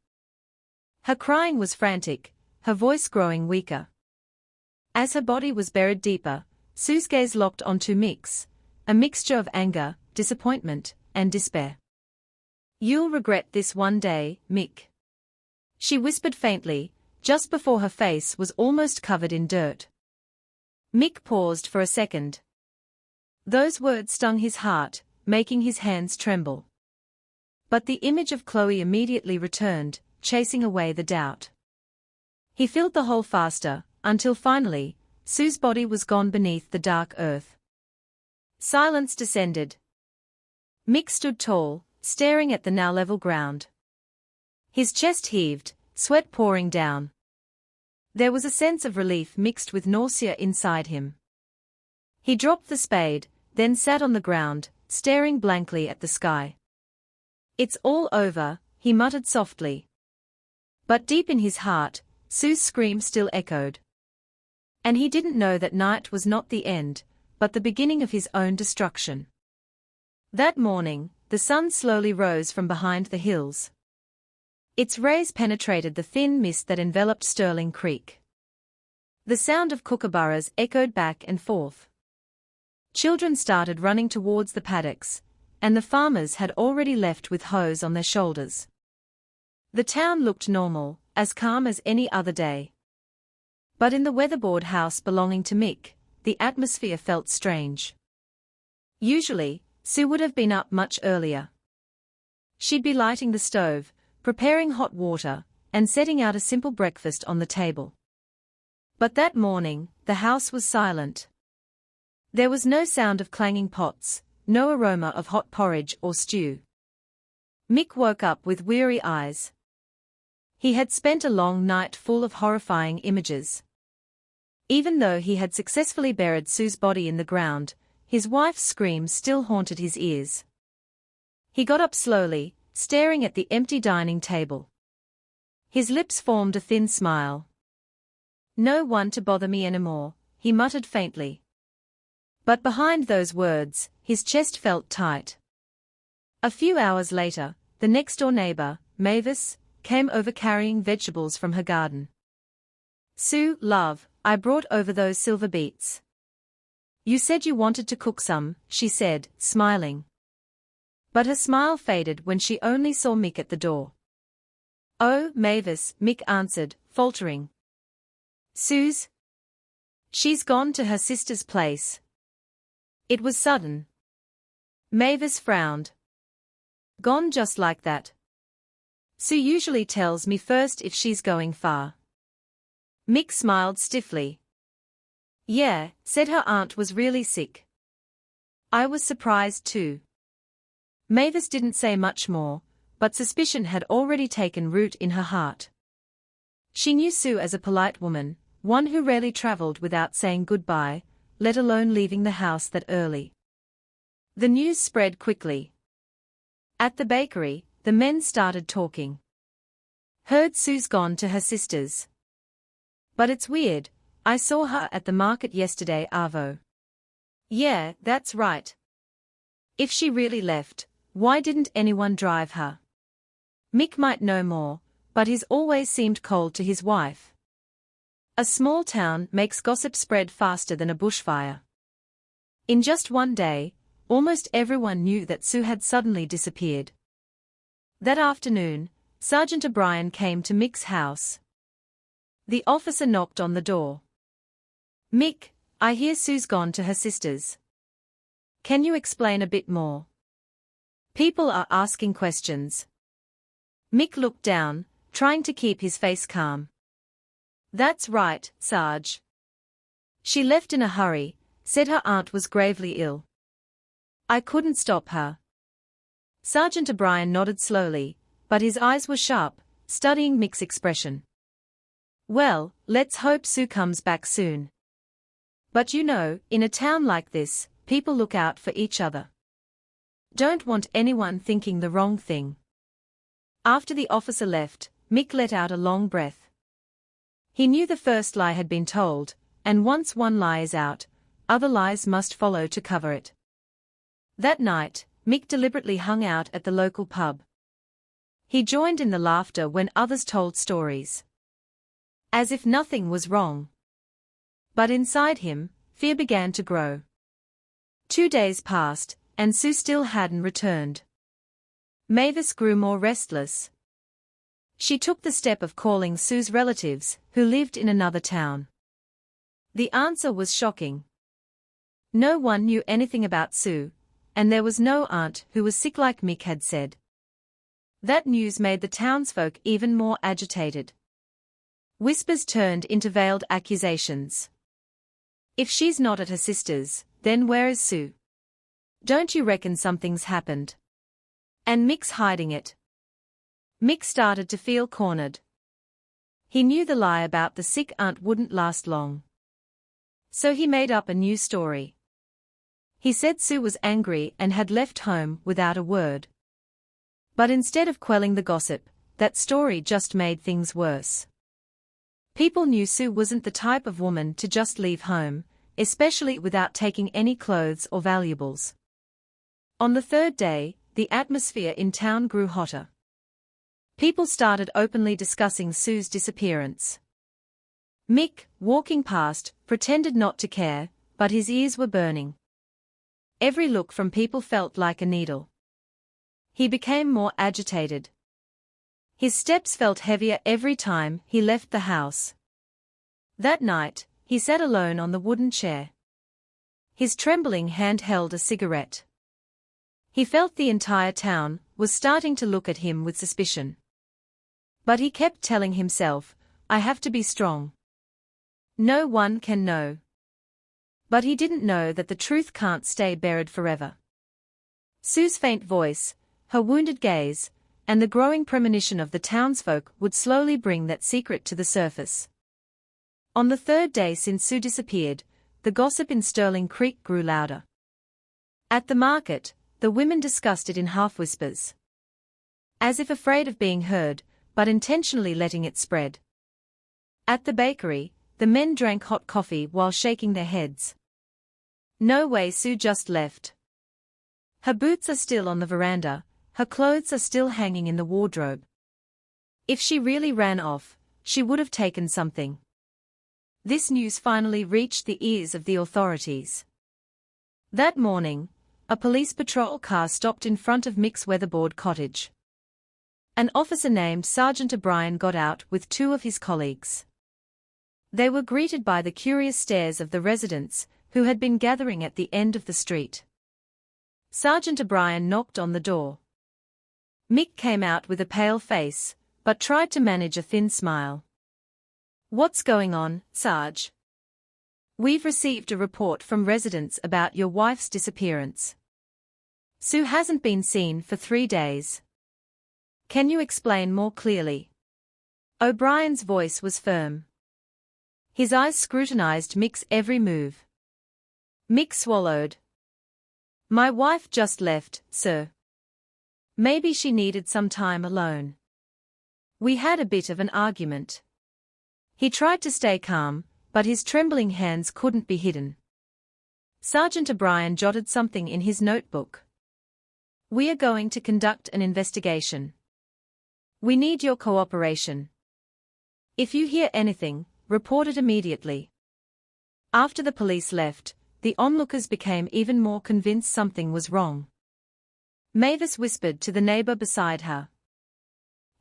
Her crying was frantic, her voice growing weaker. As her body was buried deeper, Sue's gaze locked onto Mick's, a mixture of anger, disappointment, and despair. You'll regret this one day, Mick. She whispered faintly, just before her face was almost covered in dirt. Mick paused for a second. Those words stung his heart, making his hands tremble. But the image of Chloe immediately returned, chasing away the doubt. He filled the hole faster, until finally, Sue's body was gone beneath the dark earth. Silence descended. Mick stood tall, staring at the now level ground. His chest heaved, sweat pouring down. There was a sense of relief mixed with nausea inside him. He dropped the spade, then sat on the ground, staring blankly at the sky. It's all over, he muttered softly. But deep in his heart, Sue's scream still echoed. And he didn't know that night was not the end, but the beginning of his own destruction. That morning, the sun slowly rose from behind the hills. Its rays penetrated the thin mist that enveloped Sterling Creek. The sound of kookaburras echoed back and forth. Children started running towards the paddocks, and the farmers had already left with hoes on their shoulders. The town looked normal, as calm as any other day. But in the weatherboard house belonging to Mick, the atmosphere felt strange. Usually, Sue would have been up much earlier. She'd be lighting the stove, preparing hot water, and setting out a simple breakfast on the table. But that morning, the house was silent. There was no sound of clanging pots, no aroma of hot porridge or stew. Mick woke up with weary eyes. He had spent a long night full of horrifying images. Even though he had successfully buried Sue's body in the ground, his wife's screams still haunted his ears. He got up slowly, staring at the empty dining table. His lips formed a thin smile. No one to bother me anymore, he muttered faintly. But behind those words, his chest felt tight. A few hours later, the next-door neighbor, Mavis, came over carrying vegetables from her garden. "Sue, love, I brought over those silver beets. You said you wanted to cook some," she said, smiling. But her smile faded when she only saw Mick at the door. "Oh, Mavis," Mick answered, faltering. "Sue's? She's gone to her sister's place." It was sudden. Mavis frowned. "Gone just like that? Sue usually tells me first if she's going far." Mick smiled stiffly. "Yeah," said her aunt was really sick. "I was surprised too." Mavis didn't say much more, but suspicion had already taken root in her heart. She knew Sue as a polite woman, one who rarely traveled without saying goodbye, let alone leaving the house that early. The news spread quickly. At the bakery, the men started talking. "Heard Sue's gone to her sister's. But it's weird, I saw her at the market yesterday, Arvo." "Yeah, that's right. If she really left, why didn't anyone drive her?" Mick might know more, but he's always seemed cold to his wife. A small town makes gossip spread faster than a bushfire. In just one day, almost everyone knew that Sue had suddenly disappeared. That afternoon, Sergeant O'Brien came to Mick's house. The officer knocked on the door. "Mick, I hear Sue's gone to her sister's. Can you explain a bit more? People are asking questions." Mick looked down, trying to keep his face calm. "That's right, Sarge. She left in a hurry, said her aunt was gravely ill. I couldn't stop her." Sergeant O'Brien nodded slowly, but his eyes were sharp, studying Mick's expression. "Well, let's hope Sue comes back soon. But you know, in a town like this, people look out for each other. Don't want anyone thinking the wrong thing." After the officer left, Mick let out a long breath. He knew the first lie had been told, and once one lie is out, other lies must follow to cover it. That night, Mick deliberately hung out at the local pub. He joined in the laughter when others told stories. As if nothing was wrong. But inside him, fear began to grow. 2 days passed, and Sue still hadn't returned. Mavis grew more restless. She took the step of calling Sue's relatives, who lived in another town. The answer was shocking. No one knew anything about Sue, and there was no aunt who was sick like Mick had said. That news made the townsfolk even more agitated. Whispers turned into veiled accusations. "If she's not at her sister's, then where is Sue? Don't you reckon something's happened? And Mick's hiding it." Mick started to feel cornered. He knew the lie about the sick aunt wouldn't last long. So he made up a new story. He said Sue was angry and had left home without a word. But instead of quelling the gossip, that story just made things worse. People knew Sue wasn't the type of woman to just leave home, especially without taking any clothes or valuables. On the third day, the atmosphere in town grew hotter. People started openly discussing Sue's disappearance. Mick, walking past, pretended not to care, but his ears were burning. Every look from people felt like a needle. He became more agitated. His steps felt heavier every time he left the house. That night, he sat alone on the wooden chair. His trembling hand held a cigarette. He felt the entire town was starting to look at him with suspicion. But he kept telling himself, "I have to be strong. No one can know." But he didn't know that the truth can't stay buried forever. Sue's faint voice, her wounded gaze, and the growing premonition of the townsfolk would slowly bring that secret to the surface. On the third day since Sue disappeared, the gossip in Sterling Creek grew louder. At the market, the women discussed it in half-whispers. As if afraid of being heard, but intentionally letting it spread. At the bakery, the men drank hot coffee while shaking their heads. "No way, Sue just left. Her boots are still on the veranda, her clothes are still hanging in the wardrobe. If she really ran off, she would have taken something. This news finally reached the ears of the authorities. That morning, a police patrol car stopped in front of Mick's weatherboard cottage. An officer named Sergeant O'Brien got out with two of his colleagues. They were greeted by the curious stares of the residents, who had been gathering at the end of the street. Sergeant O'Brien knocked on the door. Mick came out with a pale face, but tried to manage a thin smile. "What's going on, Sarge?" "We've received a report from residents about your wife's disappearance. Sue hasn't been seen for 3 days. Can you explain more clearly?" O'Brien's voice was firm. His eyes scrutinized Mick's every move. Mick swallowed. "My wife just left, sir. Maybe she needed some time alone. We had a bit of an argument." He tried to stay calm, but his trembling hands couldn't be hidden. Sergeant O'Brien jotted something in his notebook. "We are going to conduct an investigation. We need your cooperation. If you hear anything, report it immediately." After the police left, the onlookers became even more convinced something was wrong. Mavis whispered to the neighbor beside her.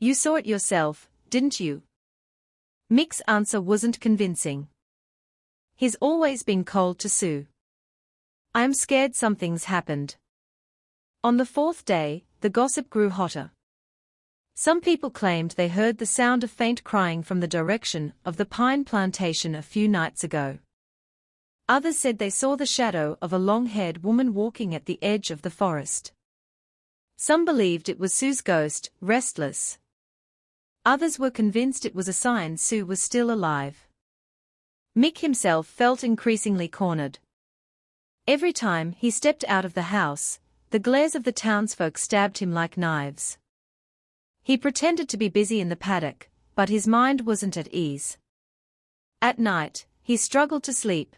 "You saw it yourself, didn't you?" Mick's answer wasn't convincing. He's always been cold to Sue. "I'm scared something's happened." On the 4th day, the gossip grew hotter. Some people claimed they heard the sound of faint crying from the direction of the pine plantation a few nights ago. Others said they saw the shadow of a long-haired woman walking at the edge of the forest. Some believed it was Sue's ghost, restless. Others were convinced it was a sign Sue was still alive. Mick himself felt increasingly cornered. Every time he stepped out of the house, the glares of the townsfolk stabbed him like knives. He pretended to be busy in the paddock, but his mind wasn't at ease. At night, he struggled to sleep.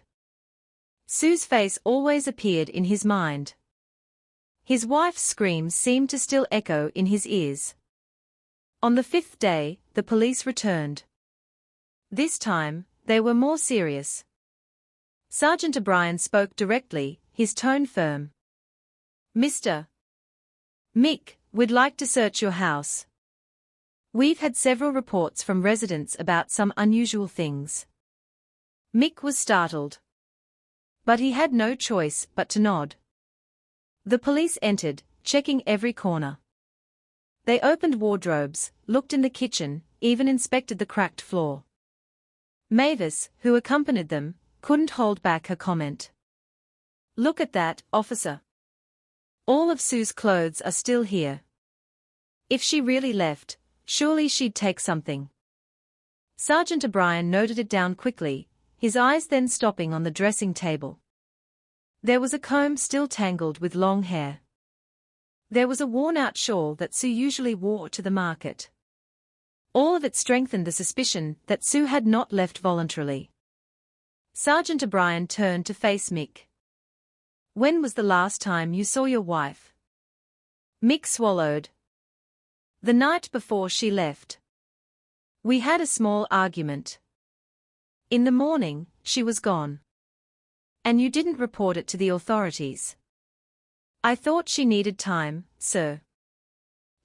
Sue's face always appeared in his mind. His wife's screams seemed to still echo in his ears. On the 5th day, the police returned. This time, they were more serious. Sergeant O'Brien spoke directly, his tone firm. "Mr. Mick, we'd like to search your house. We've had several reports from residents about some unusual things." Mick was startled. But he had no choice but to nod. The police entered, checking every corner. They opened wardrobes, looked in the kitchen, even inspected the cracked floor. Mavis, who accompanied them, couldn't hold back her comment. "Look at that, officer. All of Sue's clothes are still here. If she really left, surely she'd take something." Sergeant O'Brien noted it down quickly, his eyes then stopping on the dressing table. There was a comb still tangled with long hair. There was a worn-out shawl that Sue usually wore to the market. All of it strengthened the suspicion that Sue had not left voluntarily. Sergeant O'Brien turned to face Mick. "When was the last time you saw your wife?" Mick swallowed. "The night before she left. We had a small argument. In the morning, she was gone. And you didn't report it to the authorities." "I thought she needed time, sir.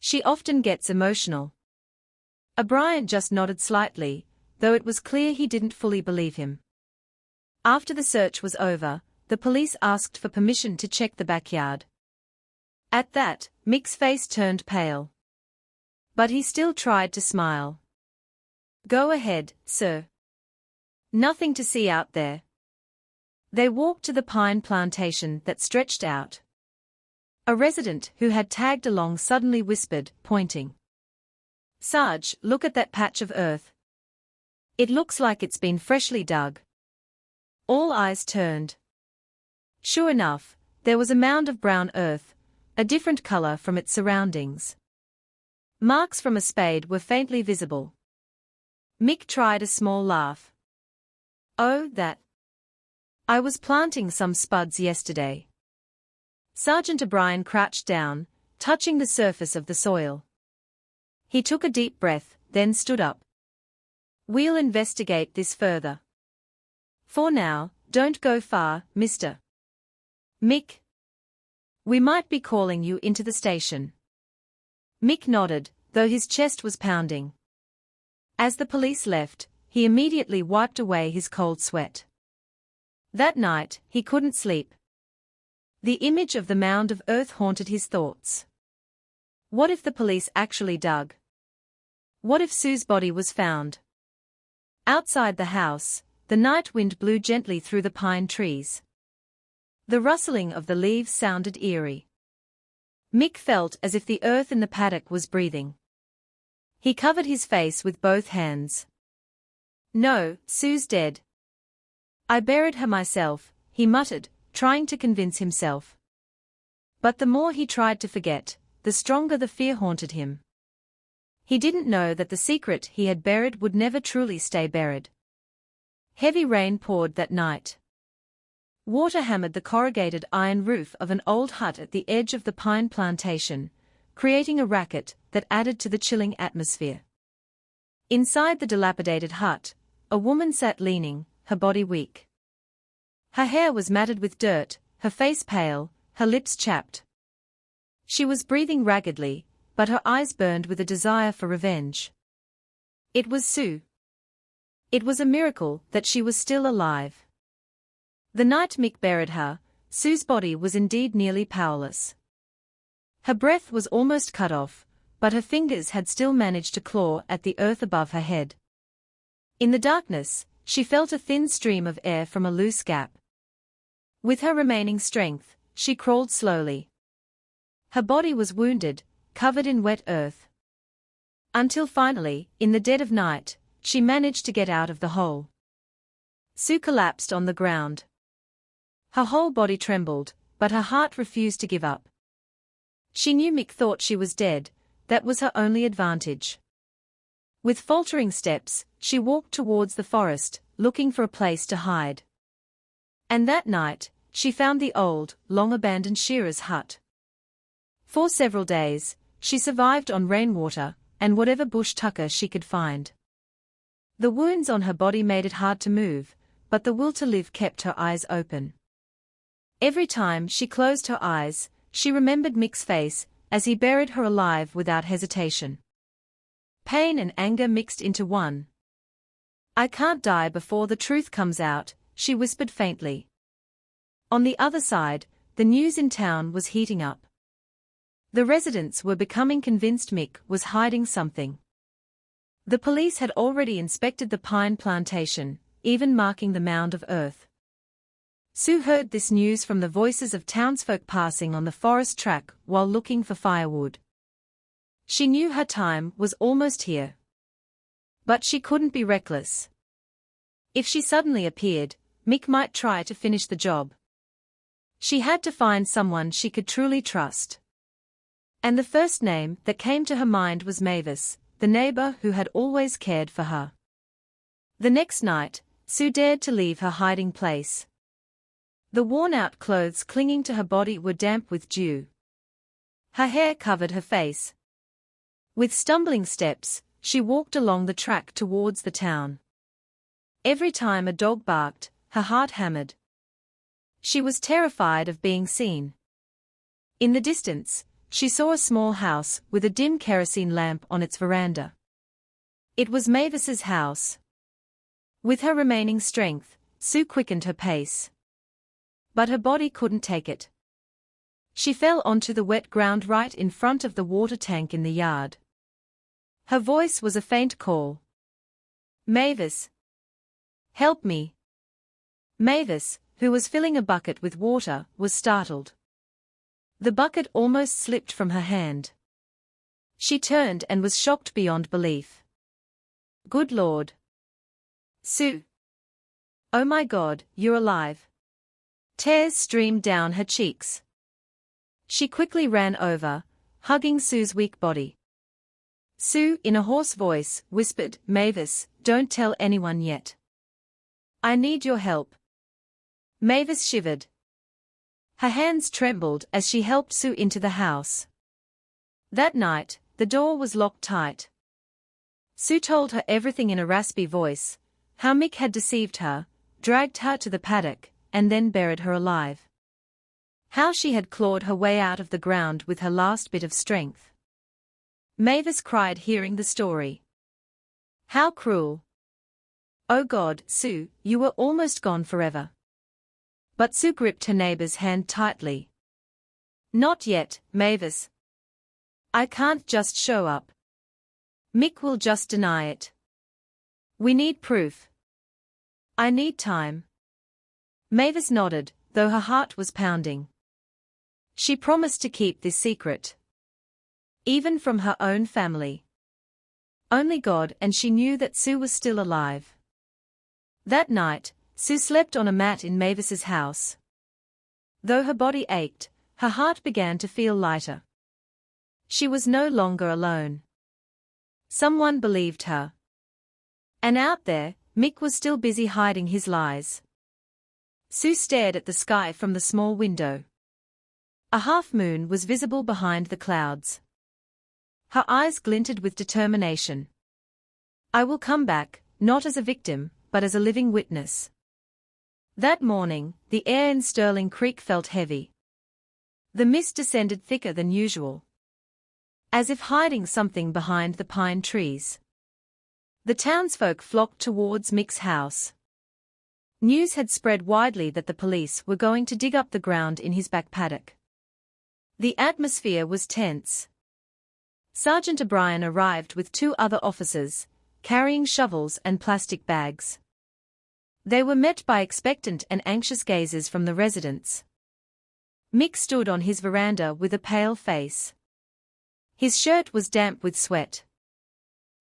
She often gets emotional." O'Brien just nodded slightly, though it was clear he didn't fully believe him. After the search was over, the police asked for permission to check the backyard. At that, Mick's face turned pale. But he still tried to smile. "Go ahead, sir. Nothing to see out there." They walked to the pine plantation that stretched out. A resident who had tagged along suddenly whispered, pointing. "Sarge, look at that patch of earth. It looks like it's been freshly dug." All eyes turned. Sure enough, there was a mound of brown earth, a different color from its surroundings. Marks from a spade were faintly visible. Mick tried a small laugh. "Oh, that. I was planting some spuds yesterday." Sergeant O'Brien crouched down, touching the surface of the soil. He took a deep breath, then stood up. "We'll investigate this further. For now, don't go far, Mr. Mick. We might be calling you into the station." Mick nodded, though his chest was pounding. As the police left, he immediately wiped away his cold sweat. That night, he couldn't sleep. The image of the mound of earth haunted his thoughts. What if the police actually dug? What if Sue's body was found? Outside the house, the night wind blew gently through the pine trees. The rustling of the leaves sounded eerie. Mick felt as if the earth in the paddock was breathing. He covered his face with both hands. "No, Sue's dead. I buried her myself," he muttered, trying to convince himself. But the more he tried to forget, the stronger the fear haunted him. He didn't know that the secret he had buried would never truly stay buried. Heavy rain poured that night. Water hammered the corrugated iron roof of an old hut at the edge of the pine plantation, creating a racket that added to the chilling atmosphere. Inside the dilapidated hut, a woman sat leaning, her body weak. Her hair was matted with dirt, her face pale, her lips chapped. She was breathing raggedly, but her eyes burned with a desire for revenge. It was Sue. It was a miracle that she was still alive. The night Mick buried her, Sue's body was indeed nearly powerless. Her breath was almost cut off, but her fingers had still managed to claw at the earth above her head. In the darkness, she felt a thin stream of air from a loose gap. With her remaining strength, she crawled slowly. Her body was wounded, covered in wet earth. Until finally, in the dead of night, she managed to get out of the hole. Sue collapsed on the ground. Her whole body trembled, but her heart refused to give up. She knew Mick thought she was dead, that was her only advantage. With faltering steps, she walked towards the forest, looking for a place to hide. And that night, she found the old, long-abandoned shearer's hut. For several days, she survived on rainwater and whatever bush tucker she could find. The wounds on her body made it hard to move, but the will to live kept her eyes open. Every time she closed her eyes, she remembered Mick's face, as he buried her alive without hesitation. Pain and anger mixed into one. "I can't die before the truth comes out," she whispered faintly. On the other side, the news in town was heating up. The residents were becoming convinced Mick was hiding something. The police had already inspected the pine plantation, even marking the mound of earth. Sue heard this news from the voices of townsfolk passing on the forest track while looking for firewood. She knew her time was almost here. But she couldn't be reckless. If she suddenly appeared, Mick might try to finish the job. She had to find someone she could truly trust. And the first name that came to her mind was Mavis, the neighbor who had always cared for her. The next night, Sue dared to leave her hiding place. The worn-out clothes clinging to her body were damp with dew. Her hair covered her face. With stumbling steps, she walked along the track towards the town. Every time a dog barked, her heart hammered. She was terrified of being seen. In the distance, she saw a small house with a dim kerosene lamp on its veranda. It was Mavis's house. With her remaining strength, Sue quickened her pace. But her body couldn't take it. She fell onto the wet ground right in front of the water tank in the yard. Her voice was a faint call. "Mavis! Help me!" Mavis, who was filling a bucket with water, was startled. The bucket almost slipped from her hand. She turned and was shocked beyond belief. "Good Lord! Sue! Oh my God, you're alive!" Tears streamed down her cheeks. She quickly ran over, hugging Sue's weak body. Sue, in a hoarse voice, whispered, "Mavis, don't tell anyone yet. I need your help." Mavis shivered. Her hands trembled as she helped Sue into the house. That night, the door was locked tight. Sue told her everything in a raspy voice, how Mick had deceived her, dragged her to the paddock, and then buried her alive. How she had clawed her way out of the ground with her last bit of strength. Mavis cried hearing the story. How cruel. Oh God, Sue, you were almost gone forever. But Sue gripped her neighbor's hand tightly. Not yet, Mavis. I can't just show up. Mick will just deny it. We need proof. I need time. Mavis nodded, though her heart was pounding. She promised to keep this secret. Even from her own family. Only God and she knew that Sue was still alive. That night, Sue slept on a mat in Mavis's house. Though her body ached, her heart began to feel lighter. She was no longer alone. Someone believed her. And out there, Mick was still busy hiding his lies. Sue stared at the sky from the small window. A half-moon was visible behind the clouds. Her eyes glinted with determination. I will come back, not as a victim, but as a living witness. That morning, the air in Sterling Creek felt heavy. The mist descended thicker than usual. As if hiding something behind the pine trees. The townsfolk flocked towards Mick's house. News had spread widely that the police were going to dig up the ground in his back paddock. The atmosphere was tense. Sergeant O'Brien arrived with 2 other officers, carrying shovels and plastic bags. They were met by expectant and anxious gazes from the residents. Mick stood on his veranda with a pale face. His shirt was damp with sweat.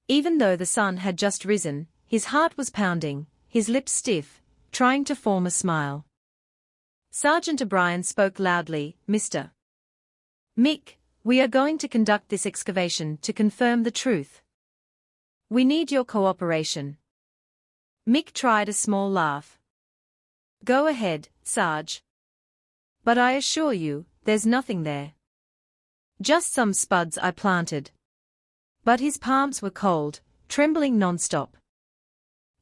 Even though the sun had just risen, his heart was pounding, his lips stiff, trying to form a smile. Sergeant O'Brien spoke loudly, Mr. Mick, we are going to conduct this excavation to confirm the truth. We need your cooperation. Mick tried a small laugh. Go ahead, Sarge. But I assure you, there's nothing there. Just some spuds I planted. But his palms were cold, trembling non-stop.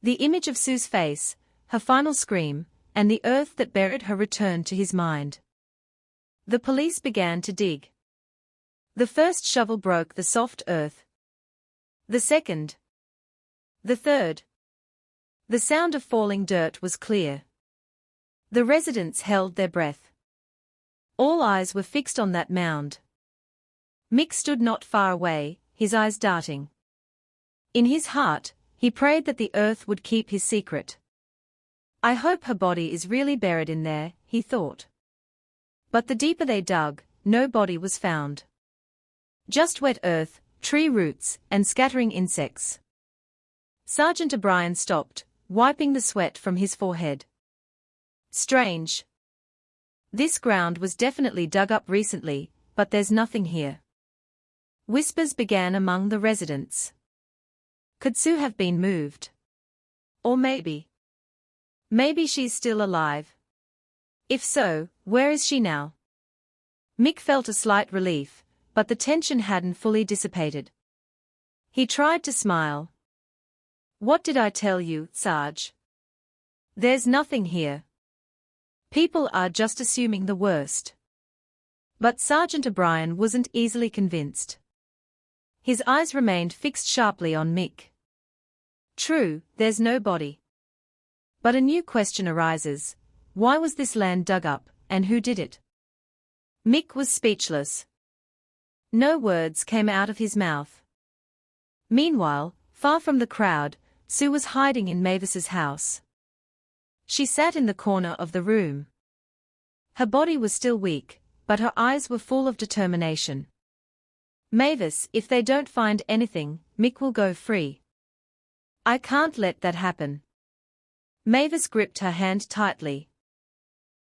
The image of Sue's face, her final scream, and the earth that buried her returned to his mind. The police began to dig. The first shovel broke the soft earth. The second. The third. The sound of falling dirt was clear. The residents held their breath. All eyes were fixed on that mound. Mick stood not far away, his eyes darting. In his heart, he prayed that the earth would keep his secret. I hope her body is really buried in there, he thought. But the deeper they dug, no body was found. Just wet earth, tree roots, and scattering insects. Sergeant O'Brien stopped, wiping the sweat from his forehead. Strange. This ground was definitely dug up recently, but there's nothing here. Whispers began among the residents. Could Sue have been moved? Or maybe she's still alive. If so, where is she now? Mick felt a slight relief, but the tension hadn't fully dissipated. He tried to smile. What did I tell you, Sarge? There's nothing here. People are just assuming the worst. But Sergeant O'Brien wasn't easily convinced. His eyes remained fixed sharply on Mick. True, there's no body. But a new question arises. Why was this land dug up, and who did it? Mick was speechless. No words came out of his mouth. Meanwhile, far from the crowd, Sue was hiding in Mavis's house. She sat in the corner of the room. Her body was still weak, but her eyes were full of determination. Mavis, if they don't find anything, Mick will go free. I can't let that happen. Mavis gripped her hand tightly.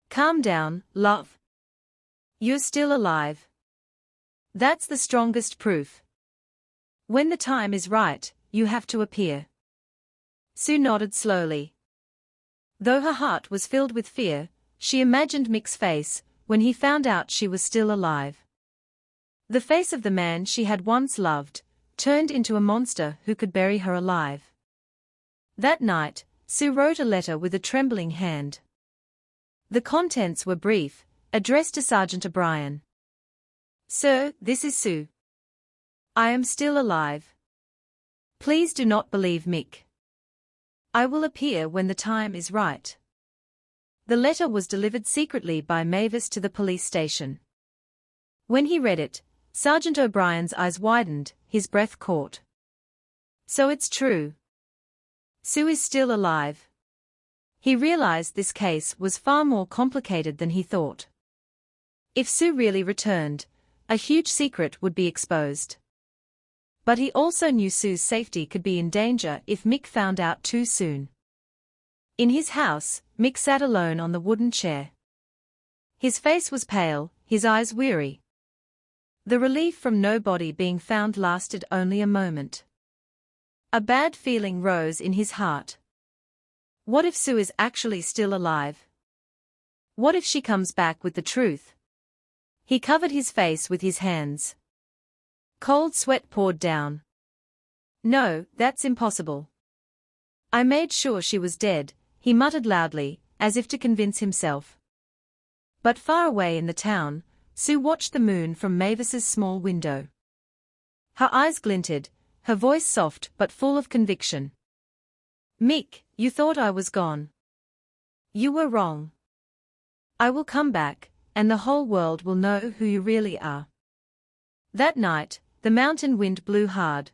Calm down, love. You're still alive. That's the strongest proof. When the time is right, you have to appear. Sue nodded slowly. Though her heart was filled with fear, she imagined Mick's face when he found out she was still alive. The face of the man she had once loved, turned into a monster who could bury her alive. That night, Sue wrote a letter with a trembling hand. The contents were brief, addressed to Sergeant O'Brien. "Sir, this is Sue. I am still alive. Please do not believe Mick. I will appear when the time is right." The letter was delivered secretly by Mavis to the police station. When he read it, Sergeant O'Brien's eyes widened, his breath caught. So it's true. Sue is still alive. He realized this case was far more complicated than he thought. If Sue really returned, a huge secret would be exposed. But he also knew Sue's safety could be in danger if Mick found out too soon. In his house, Mick sat alone on the wooden chair. His face was pale, his eyes weary. The relief from no body being found lasted only a moment. A bad feeling rose in his heart. What if Sue is actually still alive? What if she comes back with the truth? He covered his face with his hands. Cold sweat poured down. "No, that's impossible. I made sure she was dead," he muttered loudly, as if to convince himself. But far away in the town, Sue watched the moon from Mavis's small window. Her eyes glinted, her voice soft but full of conviction. "Mick, you thought I was gone. You were wrong. I will come back, and the whole world will know who you really are." That night, the mountain wind blew hard.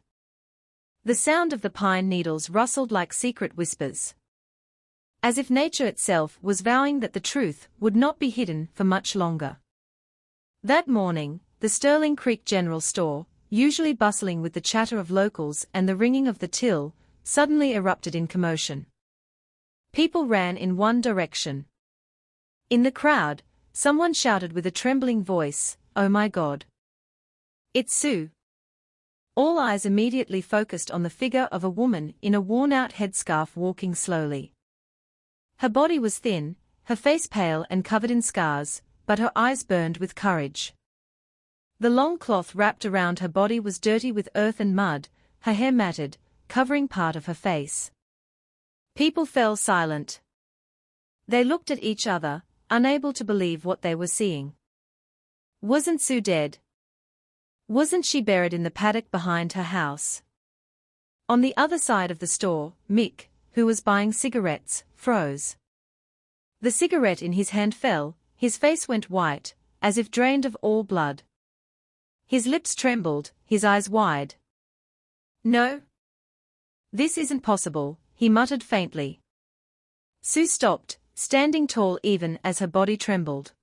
The sound of the pine needles rustled like secret whispers. As if nature itself was vowing that the truth would not be hidden for much longer. That morning, the Sterling Creek General Store, usually bustling with the chatter of locals and the ringing of the till, suddenly erupted in commotion. People ran in one direction. In the crowd, someone shouted with a trembling voice, "Oh my God! It's Sue!" All eyes immediately focused on the figure of a woman in a worn-out headscarf walking slowly. Her body was thin, her face pale and covered in scars, but her eyes burned with courage. The long cloth wrapped around her body was dirty with earth and mud, her hair matted, covering part of her face. People fell silent. They looked at each other, unable to believe what they were seeing. Wasn't Sue dead? Wasn't she buried in the paddock behind her house? On the other side of the store, Mick, who was buying cigarettes, froze. The cigarette in his hand fell, his face went white, as if drained of all blood. His lips trembled, his eyes wide. "No. This isn't possible," he muttered faintly. Sue stopped, standing tall even as her body trembled.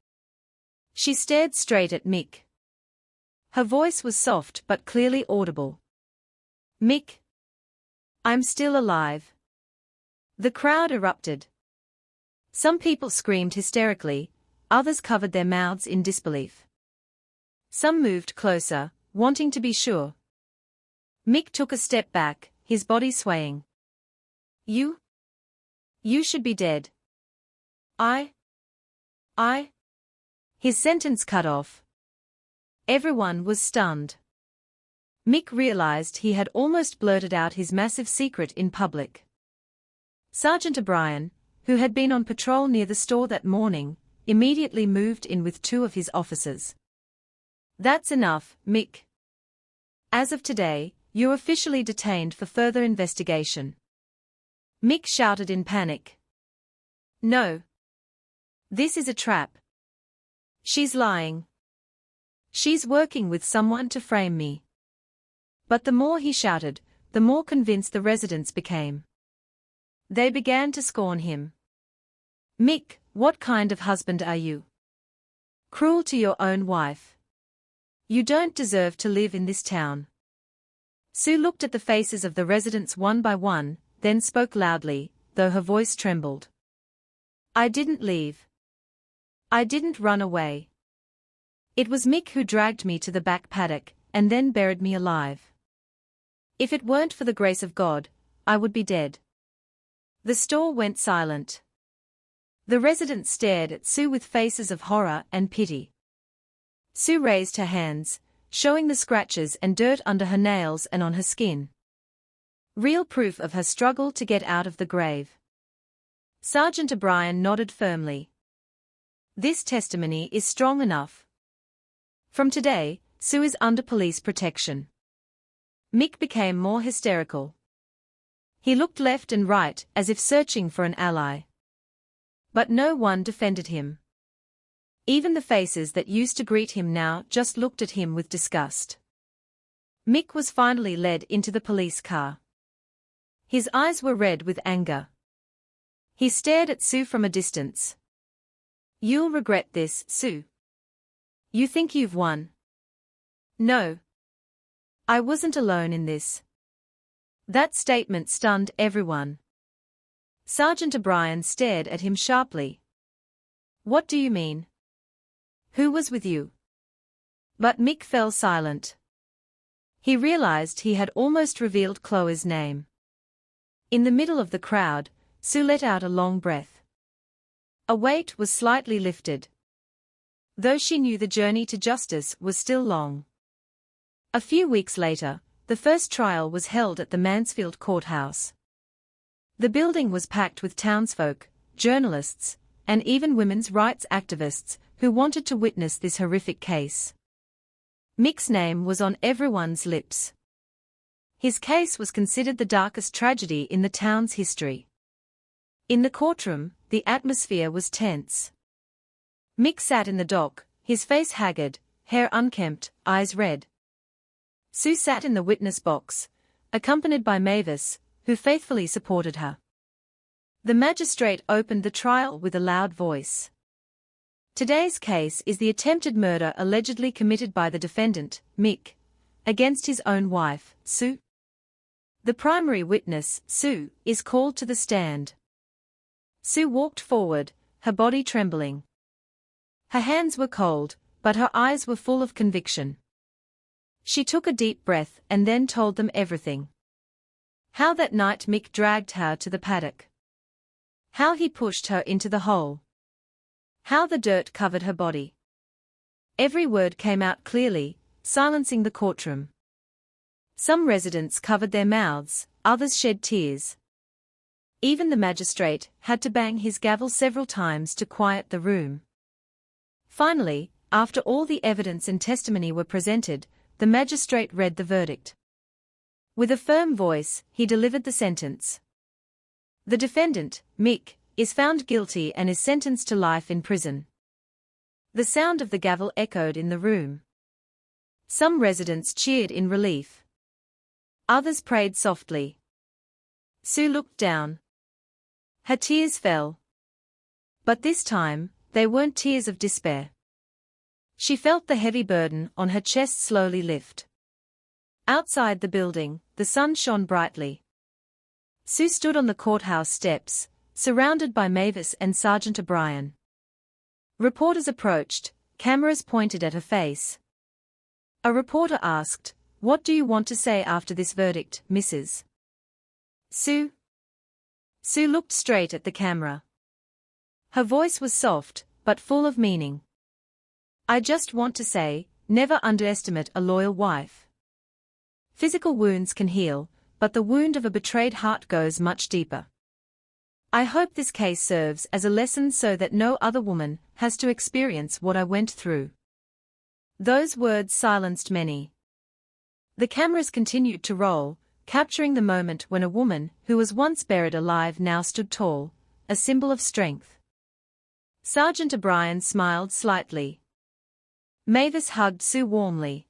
She stared straight at Mick. Her voice was soft but clearly audible. "Mick. I'm still alive." The crowd erupted. Some people screamed hysterically, others covered their mouths in disbelief. Some moved closer, wanting to be sure. Mick took a step back, his body swaying. You should be dead." I. His sentence cut off. Everyone was stunned. Mick realized he had almost blurted out his massive secret in public. Sergeant O'Brien, who had been on patrol near the store that morning, immediately moved in with two of his officers. "That's enough, Mick. As of today, you're officially detained for further investigation." Mick shouted in panic. "No. This is a trap. She's lying. She's working with someone to frame me." But the more he shouted, the more convinced the residents became. They began to scorn him. "Mick, what kind of husband are you? Cruel to your own wife. You don't deserve to live in this town." Sue looked at the faces of the residents one by one, then spoke loudly, though her voice trembled. "I didn't leave. I didn't run away. It was Mick who dragged me to the back paddock, and then buried me alive. If it weren't for the grace of God, I would be dead." The store went silent. The residents stared at Sue with faces of horror and pity. Sue raised her hands, showing the scratches and dirt under her nails and on her skin. Real proof of her struggle to get out of the grave. Sergeant O'Brien nodded firmly. This testimony is strong enough. From today, Sue is under police protection. Mick became more hysterical. He looked left and right as if searching for an ally. But no one defended him. Even the faces that used to greet him now just looked at him with disgust. Mick was finally led into the police car. His eyes were red with anger. He stared at Sue from a distance. "You'll regret this, Sue. You think you've won?" "No. I wasn't alone in this." That statement stunned everyone. Sergeant O'Brien stared at him sharply. "What do you mean? Who was with you?" But Mick fell silent. He realized he had almost revealed Chloe's name. In the middle of the crowd, Sue let out a long breath. A weight was slightly lifted. Though she knew the journey to justice was still long. A few weeks later, the first trial was held at the Mansfield courthouse. The building was packed with townsfolk, journalists, and even women's rights activists who wanted to witness this horrific case. Mick's name was on everyone's lips. His case was considered the darkest tragedy in the town's history. In the courtroom, the atmosphere was tense. Mick sat in the dock, his face haggard, hair unkempt, eyes red. Sue sat in the witness box, accompanied by Mavis, who faithfully supported her. The magistrate opened the trial with a loud voice. Today's case is the attempted murder allegedly committed by the defendant, Mick, against his own wife, Sue. The primary witness, Sue, is called to the stand. Sue walked forward, her body trembling. Her hands were cold, but her eyes were full of conviction. She took a deep breath and then told them everything. How that night Mick dragged her to the paddock. How he pushed her into the hole. How the dirt covered her body. Every word came out clearly, silencing the courtroom. Some residents covered their mouths, others shed tears. Even the magistrate had to bang his gavel several times to quiet the room. Finally, after all the evidence and testimony were presented, the magistrate read the verdict. With a firm voice, he delivered the sentence. The defendant, Mick, is found guilty and is sentenced to life in prison. The sound of the gavel echoed in the room. Some residents cheered in relief. Others prayed softly. Sue looked down. Her tears fell. But this time, they weren't tears of despair. She felt the heavy burden on her chest slowly lift. Outside the building, the sun shone brightly. Sue stood on the courthouse steps, surrounded by Mavis and Sergeant O'Brien. Reporters approached, cameras pointed at her face. A reporter asked, "What do you want to say after this verdict, Mrs. Sue?" Sue looked straight at the camera. Her voice was soft, but full of meaning. "I just want to say, never underestimate a loyal wife. Physical wounds can heal, but the wound of a betrayed heart goes much deeper. I hope this case serves as a lesson so that no other woman has to experience what I went through." Those words silenced many. The cameras continued to roll, capturing the moment when a woman who was once buried alive now stood tall, a symbol of strength. Sergeant O'Brien smiled slightly. Mavis hugged Sue warmly.